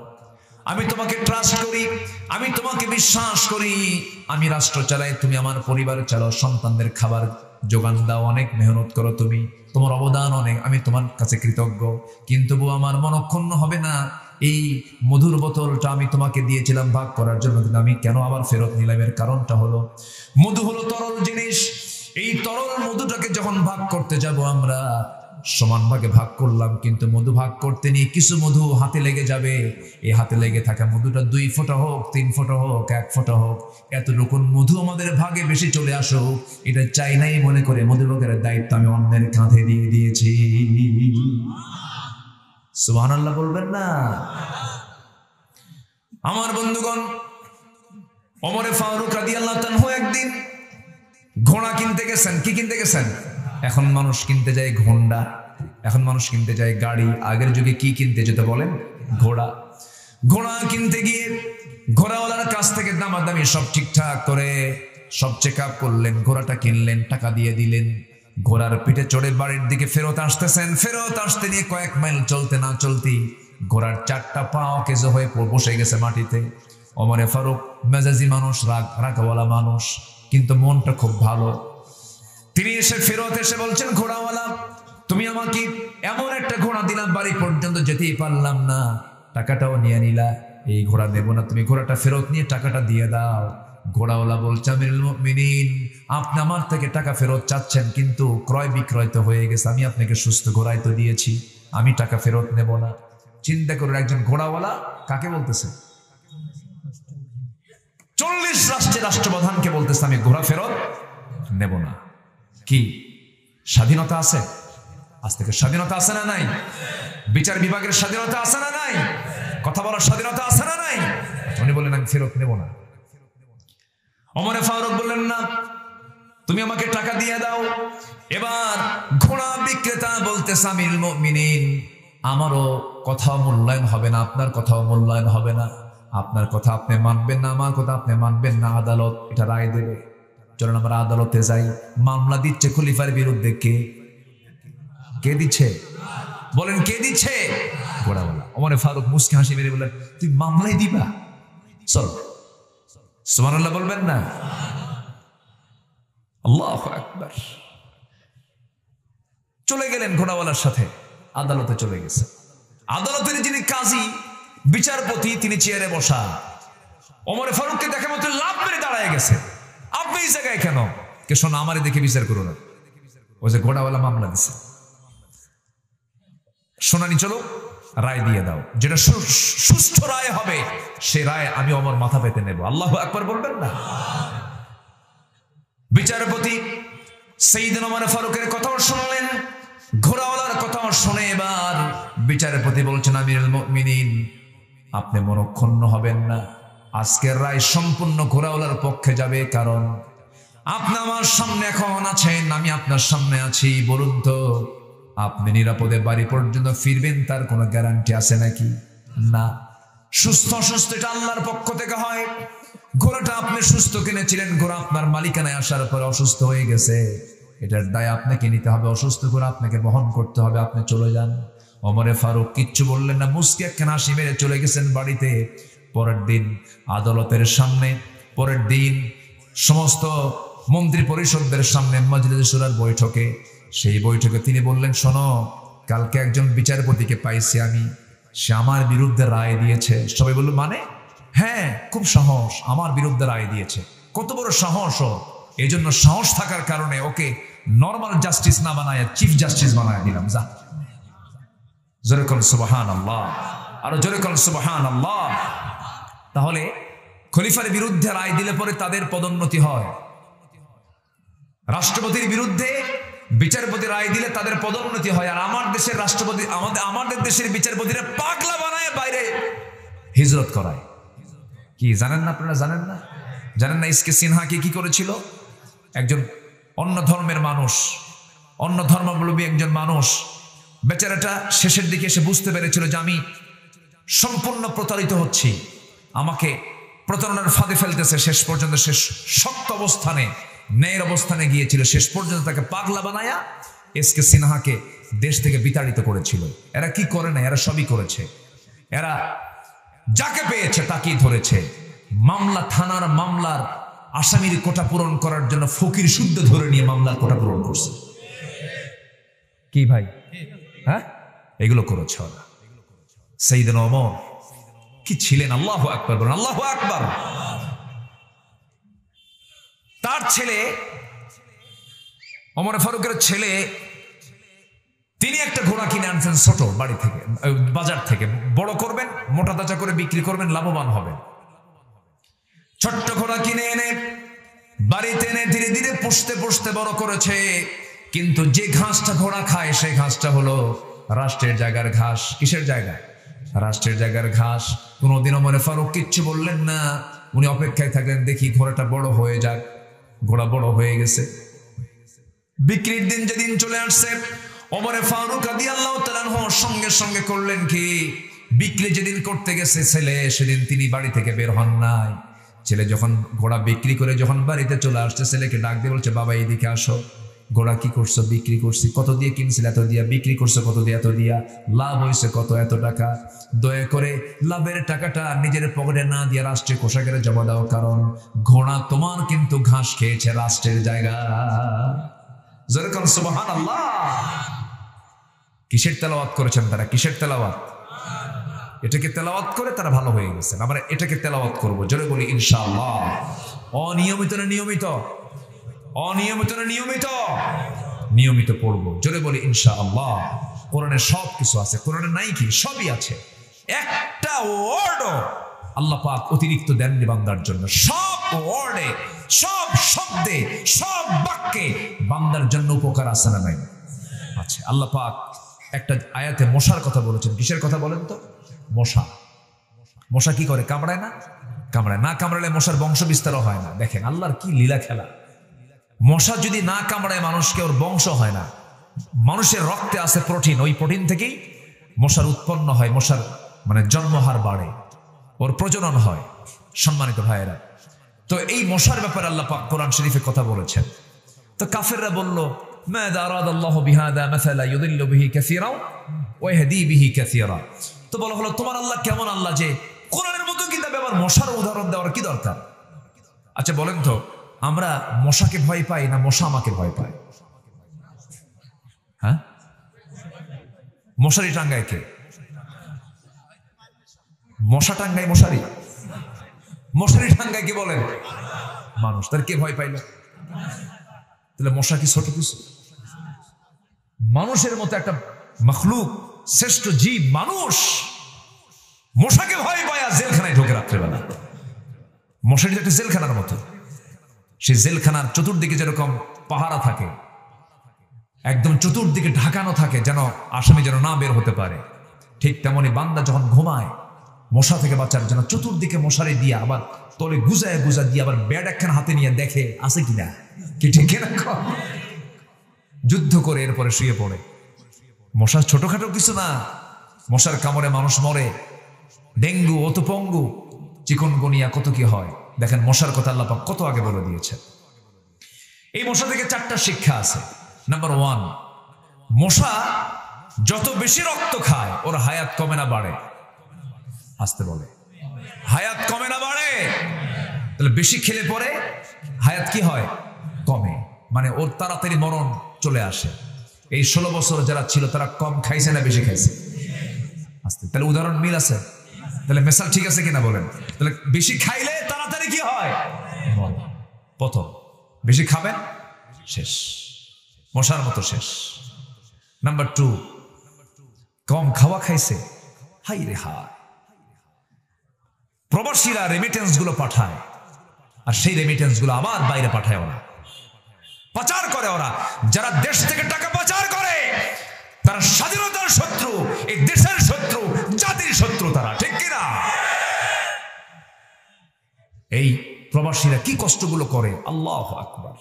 আমি তোমাকে ট্রাস্ট করি, আমি তোমাকে বিশ্বাস করি, আমি রাষ্ট্র চালাই, তুমি আমার পরিবার চালাও, সন্তানদের খাবার যোগান দাও, অনেক মেহনত করো তুমি, তোমার অবদান অনেক, আমি তোমার কাছে কৃতজ্ঞ। কিন্তু বউ আমার মনক্ষুণ্ণ হবে না, এই মধুর বোতলটা আমি তোমাকে দিয়েছিলাম ভাগ করার জন্য, কিন্তু আমি কেন আবার ফেরত নিলাম? এর কারণটা হলো, মধু হলো তরল জিনিস। এই তরল মধুটাকে যখন ভাগ করতে যাব আমরা, সমান ভাগে ভাগ করলাম, কিন্তু মধু ভাগ করতে নিয়ে কিছু মধু হাতে লেগে যাবে। এই হাতে লেগে থাকা মধুটা 2 ফোঁটা হোক, 3 ফোঁটা হোক, 1 ফোঁটা হোক, এতটুকু মধু আমাদের ভাগে বেশি চলে আসুক, এটা চাই নাই মনে করে মধুভাগের দায়িত্ব আমি অন্যের কাঁধে দিয়ে দিয়েছি। সুবহানাল্লাহ বলবেন না? আমার বন্ধুগণ, ওমরে ফারুক রাদিয়াল্লাহু তাআলা একদিন ঘোড়া কিনতে গেছেন। কি কিনতে গেছেন? এখন মানুষ কিনতে যায় ঘোড়া, এখন মানুষ কিনতে যায় গাড়ি। আগের যুগে কি কিনতে যেত বলেন? ঘোড়া। ঘোড়া কিনতে গিয়ে ঘোড়াওয়ালার কাছ থেকে দামাদামি সব ঠিকঠাক করে সব চেক আপ করলেন, ঘোড়াটা কিনলেন, টাকা দিয়ে দিলেন। ঘোড়ার পিঠে চড়ে বাড়ির দিকে ফেরত আসতেছেন। ফেরত আসতে নিয়ে কয়েক মাইল চলতে না চলতেই ঘোড়ার 4টা পা অকেজো হয়ে বসে গেছে মাটিতে। ওমরে ফারুক মেজাজি মানুষ, রাগওয়ালা মানুষ, কিন্তু মনটা খুব ভালো। তিনি এসে ফেরত এসে বলছেন, ঘোড়াওয়ালা তুমি আমাকে এমন একটা ঘোড়া দিলাম, বাড়ি পর্যন্ত যেতেই পারলাম না, টাকাটাও নিয়ে নিলা, এই ঘোড়া নেব না, তুমি ঘোড়াটা ফেরত নিয়ে টাকাটা দিয়ে দাও। ঘোড়াওয়ালা বলছে, আমিরুল মুমিনিন, আপনি আমার থেকে টাকা ফেরত চাচ্ছেন, কিন্তু ক্রয় বিক্রয় তো হয়ে গেছে, আমি আপনাকে সুস্থ ঘোড়াই তো দিয়েছি, আমি টাকা ফেরত নেব না। চিন্তা করুন, একজন ঘোড়াওয়ালা কাকে বলতেছে? 40 রাষ্ট্রের রাষ্ট্রপ্রধানকে বলতেছে আমি ঘোড়া ফেরত নেব না। কি স্বাধীনতা আছে? আজ থেকে স্বাধীনতা আছে না নাই? বিচার বিভাগের স্বাধীনতা আছে না নাই? কথা বলার স্বাধীনতা আছে না নাই? উনি বললেন আমি ফেরত নেব না। ওমরে ফারুক বললেন, না, তুমি আমাকে টাকা দিয়ে দাও। এবার ঘোড়া বিক্রেতা বলতেছে, আমিরুল মুমিনিন, আমারও কথাও মূল্যায়ন হবে না, আপনার কথাও মূল্যায়ন হবে না, আপনার কথা আপনি মানবেন না, আমার কথা আপনি মানবেন না, আদালত এটা রায় দেবে, চলুন আমরা আদালতে যাই। মামলা দিচ্ছে খলিফার বিরুদ্ধে। কে দিচ্ছে? বলেন কে দিচ্ছে? ঘোড়াওয়ালা। ওমরে ফারুক মুস্কি হাসি মেরে বললেন, তুই মামলাই দিবা? চল। সুবহানাল্লাহ বলবেন না? আল্লাহু আকবার। চলে গেলেন ঘোড়াওয়ালার সাথে, আদালতে চলে গেছে। আদালতের যিনি কাজী, বিচারপতি, তিনি চেয়ারে বসা। ওমরে ফারুককে দেখে মতো লাভ মেরে দাঁড়ায় গেছে, আপনি এই জায়গায় কেন? কে শোনো, আমারে দেখে বিচার করো না, ওই যে ঘোড়াওয়ালা মামলা দিছে, শোনানি, চলো রায় দিয়ে দাও, যেটা সুষ্ঠু রায় হবে সে রায় আমি ওমর মাথা পেতে নেব। আল্লাহু আকবার বলবেন না? বিচারপতি সাইয়েদনা ওমর ফারুকের কথাও শুনলেন, ঘোড়াওয়ালার কথাও শুনে এবার বিচারপতি বলছেন, আমিরুল মুমিনিন, আপনি মনক্ষুণ্ণ হবেন না, আজকের রায় সম্পূর্ণ ঘোড়াওয়ালার পক্ষে যাবে, কারণ আপনি আমার সামনে এখন আছেন, আমি আপনার সামনে আছি, বলুন তো আপনি নিরাপদে বাড়ি পর্যন্ত ফিরবেন তার কোনো গ্যারান্টি আছে নাকি? না। সুস্থ অসুস্থ এটা আল্লাহর পক্ষ থেকে হয়। ঘোড়াটা আপনি সুস্থ কিনেছিলেন, ঘোড়া আপনার মালিকানায় আসার পরে অসুস্থ হয়ে গেছে, এটার দায় আপনাকে নিতে হবে, অসুস্থ ঘোড়া আপনাকে বহন করতে হবে, আপনি চলে যান। ওমরে ফারুক কিচ্ছু বললেন না, মুস্কি একখানা হাসি মেরে চলে গেছেন বাড়িতে। পরের দিন আদালতের সামনে, পরের দিন সমস্ত মন্ত্রী পরিষদদের সামনে মজলিসে শুরার বৈঠকে, সেই বৈঠকে তিনি বললেন, শোনো, কালকে একজন বিচারপতিকে পাইছি আমি, সে আমার বিরুদ্ধে রায় দিয়েছে। সবাই বলল, মানে? হ্যাঁ, খুব সাহস, আমার বিরুদ্ধে রায় দিয়েছে। কত বড় সাহস! এই জন্য সাহস থাকার কারণে ওকে নর্মাল জাস্টিস না বানায় চিফ জাস্টিস বানায় দিলাম। যা, জোরে কর সুবহানাল্লাহ, আরো জোরে কর সুবহানাল্লাহ। তাহলে খলিফার বিরুদ্ধে রায় দিলে পরে তাদের পদোন্নতি হয়, রাষ্ট্রপতির বিরুদ্ধে বিচারপতি রায় দিলে তাদের পদোন্নতি হয়। আর আমার দেশের রাষ্ট্রপতি, আমাদের দেশের বিচারপতিরা পাগলা বানায় বাইরে হিজরত করায়। কি জানেন না আপনারা? জানেন না? জানেন না এসকে সিনহাকে কি করেছিল? একজন অন্য ধর্মের মানুষ, অন্য ধর্মাবলম্বী একজন মানুষ, বেচারাটা শেষের দিকে এসে বুঝতে পেরেছিল যে আমি সম্পূর্ণ প্রতারিত হচ্ছি, আমাকে প্রতারণার ফাঁদে ফেলতেছে। শেষ পর্যন্ত শেষ শক্ত অবস্থানে, ন্যায়ের অবস্থানে গিয়েছিল, শেষ পর্যন্ত তাকে পাগলা বানায়া এসকে সিনহাকে দেশ থেকে বিতাড়িত করেছিল। এরা কি করে না? এরা সবই করেছে। এরা যাকে পেয়েছে তাকেই ধরেছে। মামলা, থানার মামলার আসামির কোটা পূরণ করার জন্য ফকির শুদ্ধ ধরে নিয়ে মামলার কোটা পূরণ করছে। কি ভাই, হ্যাঁ, এগুলো করেছে ওরা। সাইয়েদনা ওমর কি ছিলেন, আল্লাহু আকবার বলেন, আল্লাহু আকবার। তার ছেলে ওমর ফারুকের ছেলে, তিনি একটা ঘোড়া কিনে আনছেন ছোট বাড়ি থেকে, বাজার থেকে। বড় করবেন, মোটা তাজা করে বিক্রি করবেন, লাভবান হবেন। ছোট্ট ঘোড়া কিনে এনে বাড়িতে এনে ধীরে ধীরে পুষতে পুষতে বড় করেছে। কিন্তু যে ঘাসটা ঘোড়া খায় সেই ঘাসটা হলো রাষ্ট্রের জায়গার ঘাস। কিসের জায়গা? রাষ্ট্রের জায়গার ঘাস। কোনোদিন ওমর ফারুক কিচ্ছু বললেন না, উনি অপেক্ষায় থাকলেন দেখি ঘোড়াটা বড় হয়ে যাক। ঘোড়া বড় হয়ে গেছে, বিক্রির দিন যেদিন চলে আসছে, ওমর ফারুক রাদিয়াল্লাহু তাআলা আনহু সঙ্গে সঙ্গে করলেন কি, বিক্রি যেদিন করতে গেছে ছেলে, সেদিন তিনি বাড়ি থেকে বের হন নাই। ছেলে যখন ঘোড়া বিক্রি করে যখন বাড়িতে চলে আসছে, ছেলেকে ডাক দিয়ে বলছে, বাবা এইদিকে আসো। ঘোড়া কি করছো? বিক্রি করছি। কত দিয়ে কিনছিল? এত দিয়া। বিক্রি করছো কত দিয়ে? এত দিয়া। লাভ হয়েছে কত? এত টাকা। দয়া করে লাভের টাকাটা নিজের পকেটে না দিয়ে রাষ্ট্রের কোষাগারে জমা দাও, কারণ ঘোড়া তোমার কিন্তু ঘাস খেয়েছে রাষ্ট্রের জায়গা। যেরকম সুবহানাল্লাহ। কিসের তেলাওয়াত করেছেন তারা? কিসের তেলাওয়াত? এটাকে তেলাওয়াত করে তারা ভালো হয়ে গেছেন। আমরা এটাকে তেলাওয়াত করবো, জোরে বলি ইনশাআল্লাহ। অনিয়মিত না নিয়মিত? অনিয়মিত না নিয়মিত? নিয়মিত পড়বো, জোরে বলি ইনশাআল্লাহ। কোরআনে সব কিছু আছে, কোরআনে নাই কি? সবই আছে। একটা ওয়ার্ডও আল্লাহ পাক অতিরিক্ত দেননি বান্দার জন্য। সব ওয়ার্ডে, সব শব্দে, সব বাক্যে বান্দার জন্য উপকার আছে না নাই? আচ্ছা, আল্লাহ পাক একটা আয়াতে মশার কথা বলেছেন। কিসের কথা বলেন তো? মশা। মশা কি করে? কামড়ায় না? কামড়ায় না। কামড়ালে মশার বংশ বিস্তারও হয় না। দেখেন আল্লাহর কি লীলা খেলা। মশা যদি না কামড়ায় মানুষকে, ওর বংশ হয় না। মানুষের রক্তে আছে প্রোটিন, ওই প্রোটিন থেকেই মশার উৎপন্ন হয়, মশার মানে জন্মহার বাড়ে, ওর প্রজনন হয়। সম্মানিত ভাইয়েরা, তো এই মশার ব্যাপারে আল্লাহ পাক কোরআন শরীফে কথা বলেছেন। তো কাফেররা বলল, মাযা আরাদাল্লাহু বিহাদা মাসালা ইউদিল্লু বিহি কাসীরা ওয়া ইয়াহদি বিহি কাসীরা। তো বলা হলো, তোমার আল্লাহ কেমন আল্লাহ যে কোরআনের মতো কিতাবে আবার মশার উদাহরণ দেওয়ার কি দরকার? আচ্ছা বলেন তো, আমরা মশাকে ভয় পাই না মশা আমাকে ভয় পায়? হ্যাঁ, মশারি টাঙ্গায় কে? মশা টাঙ্গায় মশারি? মশারি টাঙ্গায় কে বলেন? মানুষ। তার কে ভয় পাইল? তাহলে মশা কি ছোট কিছু? মানুষের মতো একটা মখলুক, শ্রেষ্ঠ জীব মানুষ, মশাকে ভয় পায় আর জেলখানায় ঢোকে রাত্রেবেলা। মশারি একটা জেলখানার মতো। সেই জেলখানার চতুর্দিকে যেরকম পাহারা থাকে, একদম চতুর্দিকে ঢাকানো থাকে যেন আসামি যেন না বের হতে পারে, ঠিক তেমনি বান্দা যখন ঘুমায় মশা থেকে বাঁচার জন্য চতুর্দিকে মশারি দিয়া, আবার তলে গুজায় গুজা দিয়ে, আবার ব্যাট একখান হাতে নিয়ে দেখে আছে কিনা, কি ঠিক কিনা, যুদ্ধ করে এরপরে শুয়ে পড়ে। মশা ছোটখাটো কিছু না, মশার কামড়ে মানুষ মরে, ডেঙ্গু, অতপঙ্গু, চিকনগুনিয়া, কত কি হয়। দেখেন মশার কথা আল্লাহ পাক কত আগে বলে দিয়েছে। এই মশা থেকে 4টা শিক্ষা আছে। নাম্বার 1, মশা যত বেশি রক্ত খায় ওর হায়াত কমে না বাড়ে? আসতে বলে, হায়াত কমে না বাড়ে? তাহলে বেশি খেলে পরে হায়াত কি হয়? কমে। মানে ওর তাড়াতাড়ি মরণ চলে আসে। এই 16 বছর যারা ছিল তারা কম খাইছে না বেশি খাইছে? আসতে। তাহলে উদাহরণ মিল আছে? তাহলে মেসাল ঠিক আছে কিনা বলেন? তাহলে বেশি খাইলে তাড়াতাড়ি কি হয়? প্রথম বেশি খাবেন, শেষ, মশার মতো শেষ। নাম্বার 2, কম খাওয়া খাইছে, হাই রে হায়। প্রবাসীরা রেমিটেন্স গুলো পাঠায়, আর সেই রেমিটেন্স গুলো আবার বাইরে পাঠায়, ওরা পাচার করে। ওরা যারা দেশ থেকে টাকা পাচার করে তারা স্বাধীনতার শত্রু, এই দেশের শত্রু, জাতির শত্রু তারা, ঠিক কিনা? এই প্রবাসীরা কি কষ্টগুলো করে, আল্লাহু আকবার।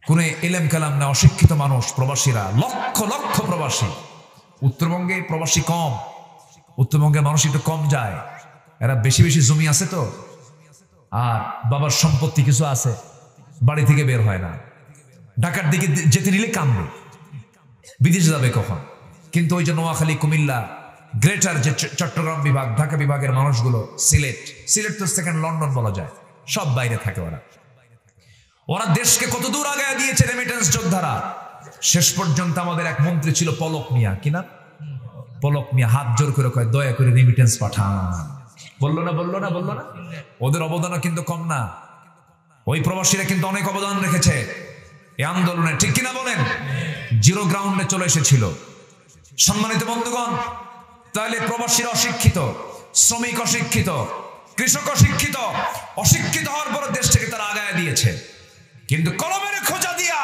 কোন এলেম কালাম না, অশিক্ষিত মানুষ প্রবাসীরা, লক্ষ লক্ষ প্রবাসী। উত্তরবঙ্গে প্রবাসী কম, উত্তরবঙ্গের মানুষ একটু কম যায়, এরা বেশি বেশি জমি আছে তো, আর বাবার সম্পত্তি কিছু আছে, বাড়ি থেকে বের হয় না। ঢাকার দিকে যেতে নিলে কামবে, বিদেশে যাবে কখন? কিন্তু ওই যে নোয়াখালী, কুমিল্লা, গ্রেটার যে চট্টগ্রাম বিভাগ, ঢাকা বিভাগের মানুষগুলো, সিলেট তো সেকেন্ড লন্ডন বলা যায়, সব বাইরে থাকে ওরা। ওরা দেশকে কত দূর আগায় দিয়েছে রেমিটেন্স যোদ্ধারা। শেষ পর্যন্ত আমাদের এক মন্ত্রী ছিল পলক মিয়া, কিনা পলক মিয়া, হাত জোর করে কয় দয়া করে রেমিটেন্স পাঠান। বললো না? ওদের অবদানও কিন্তু কম না। ওই প্রবাসীরা কিন্তু অনেক অবদান রেখেছে এই আন্দোলনে, ঠিক কিনা বলেন? জিরো গ্রাউন্ডে চলে এসেছিল। সম্মানিত বন্ধুগণ, তাহলে প্রবাসীরা অশিক্ষিত, শ্রমিক অশিক্ষিত, কৃষক অশিক্ষিত, অশিক্ষিত হওয়ার পর দেশ থেকে তারা আগায় দিয়েছে। কিন্তু কলমের খোঁজা দিয়া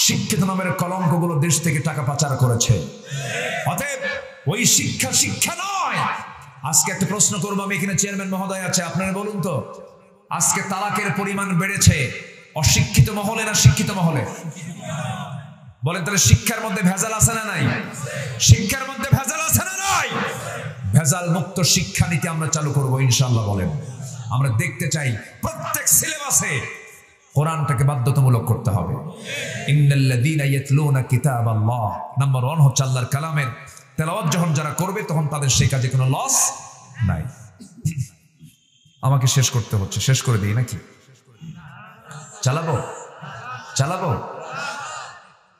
শিক্ষিত নামের কলঙ্কগুলো দেশ থেকে টাকা পাচার করেছে। অতএব ওই শিক্ষা নয়। আজকে একটা প্রশ্ন করবো আমি, এখানে চেয়ারম্যান মহোদয় আছে, আপনারা বলুন তো, আজকে তালাকের পরিমাণ বেড়েছে অশিক্ষিত মহলে না শিক্ষিত মহলে? বলেন তাহলে শিক্ষার মধ্যে ভেজাল আছে না নাই? শিক্ষার মধ্যে ভেজাল আছে না নাই? ভেজাল মুক্ত শিক্ষানীতি আমরা চালু করবো ইনশাআল্লাহ। বলেন, আমরা দেখতে চাই প্রত্যেক সিলেবাসে কোরআনটাকে বাধ্যতামূলক করতে হবে। ইন্নাল্লাযীনা ইয়াতলুনা কিতাবাল্লাহ, নাম্বার 1 হচ্ছে আল্লাহর কালামের তেলাওয়াত যখন যারা করবে তখন তাদের সেই কাজে কোনো লস নাই। আমাকে শেষ করতে হচ্ছে, শেষ করে দিই নাকি? চালাবো।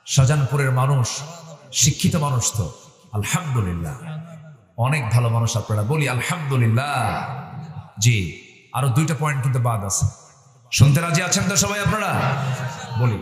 শাহজাহানপুরের মানুষ শিক্ষিত মানুষ তো আলহামদুলিল্লাহ, অনেক ভালো মানুষ আপনারা, বলি আলহামদুলিল্লাহ। জি, আরো 2টা পয়েন্ট কিন্তু বাদ আছে, শুনতে রাজি আছেন তো সবাই আপনারা? বলি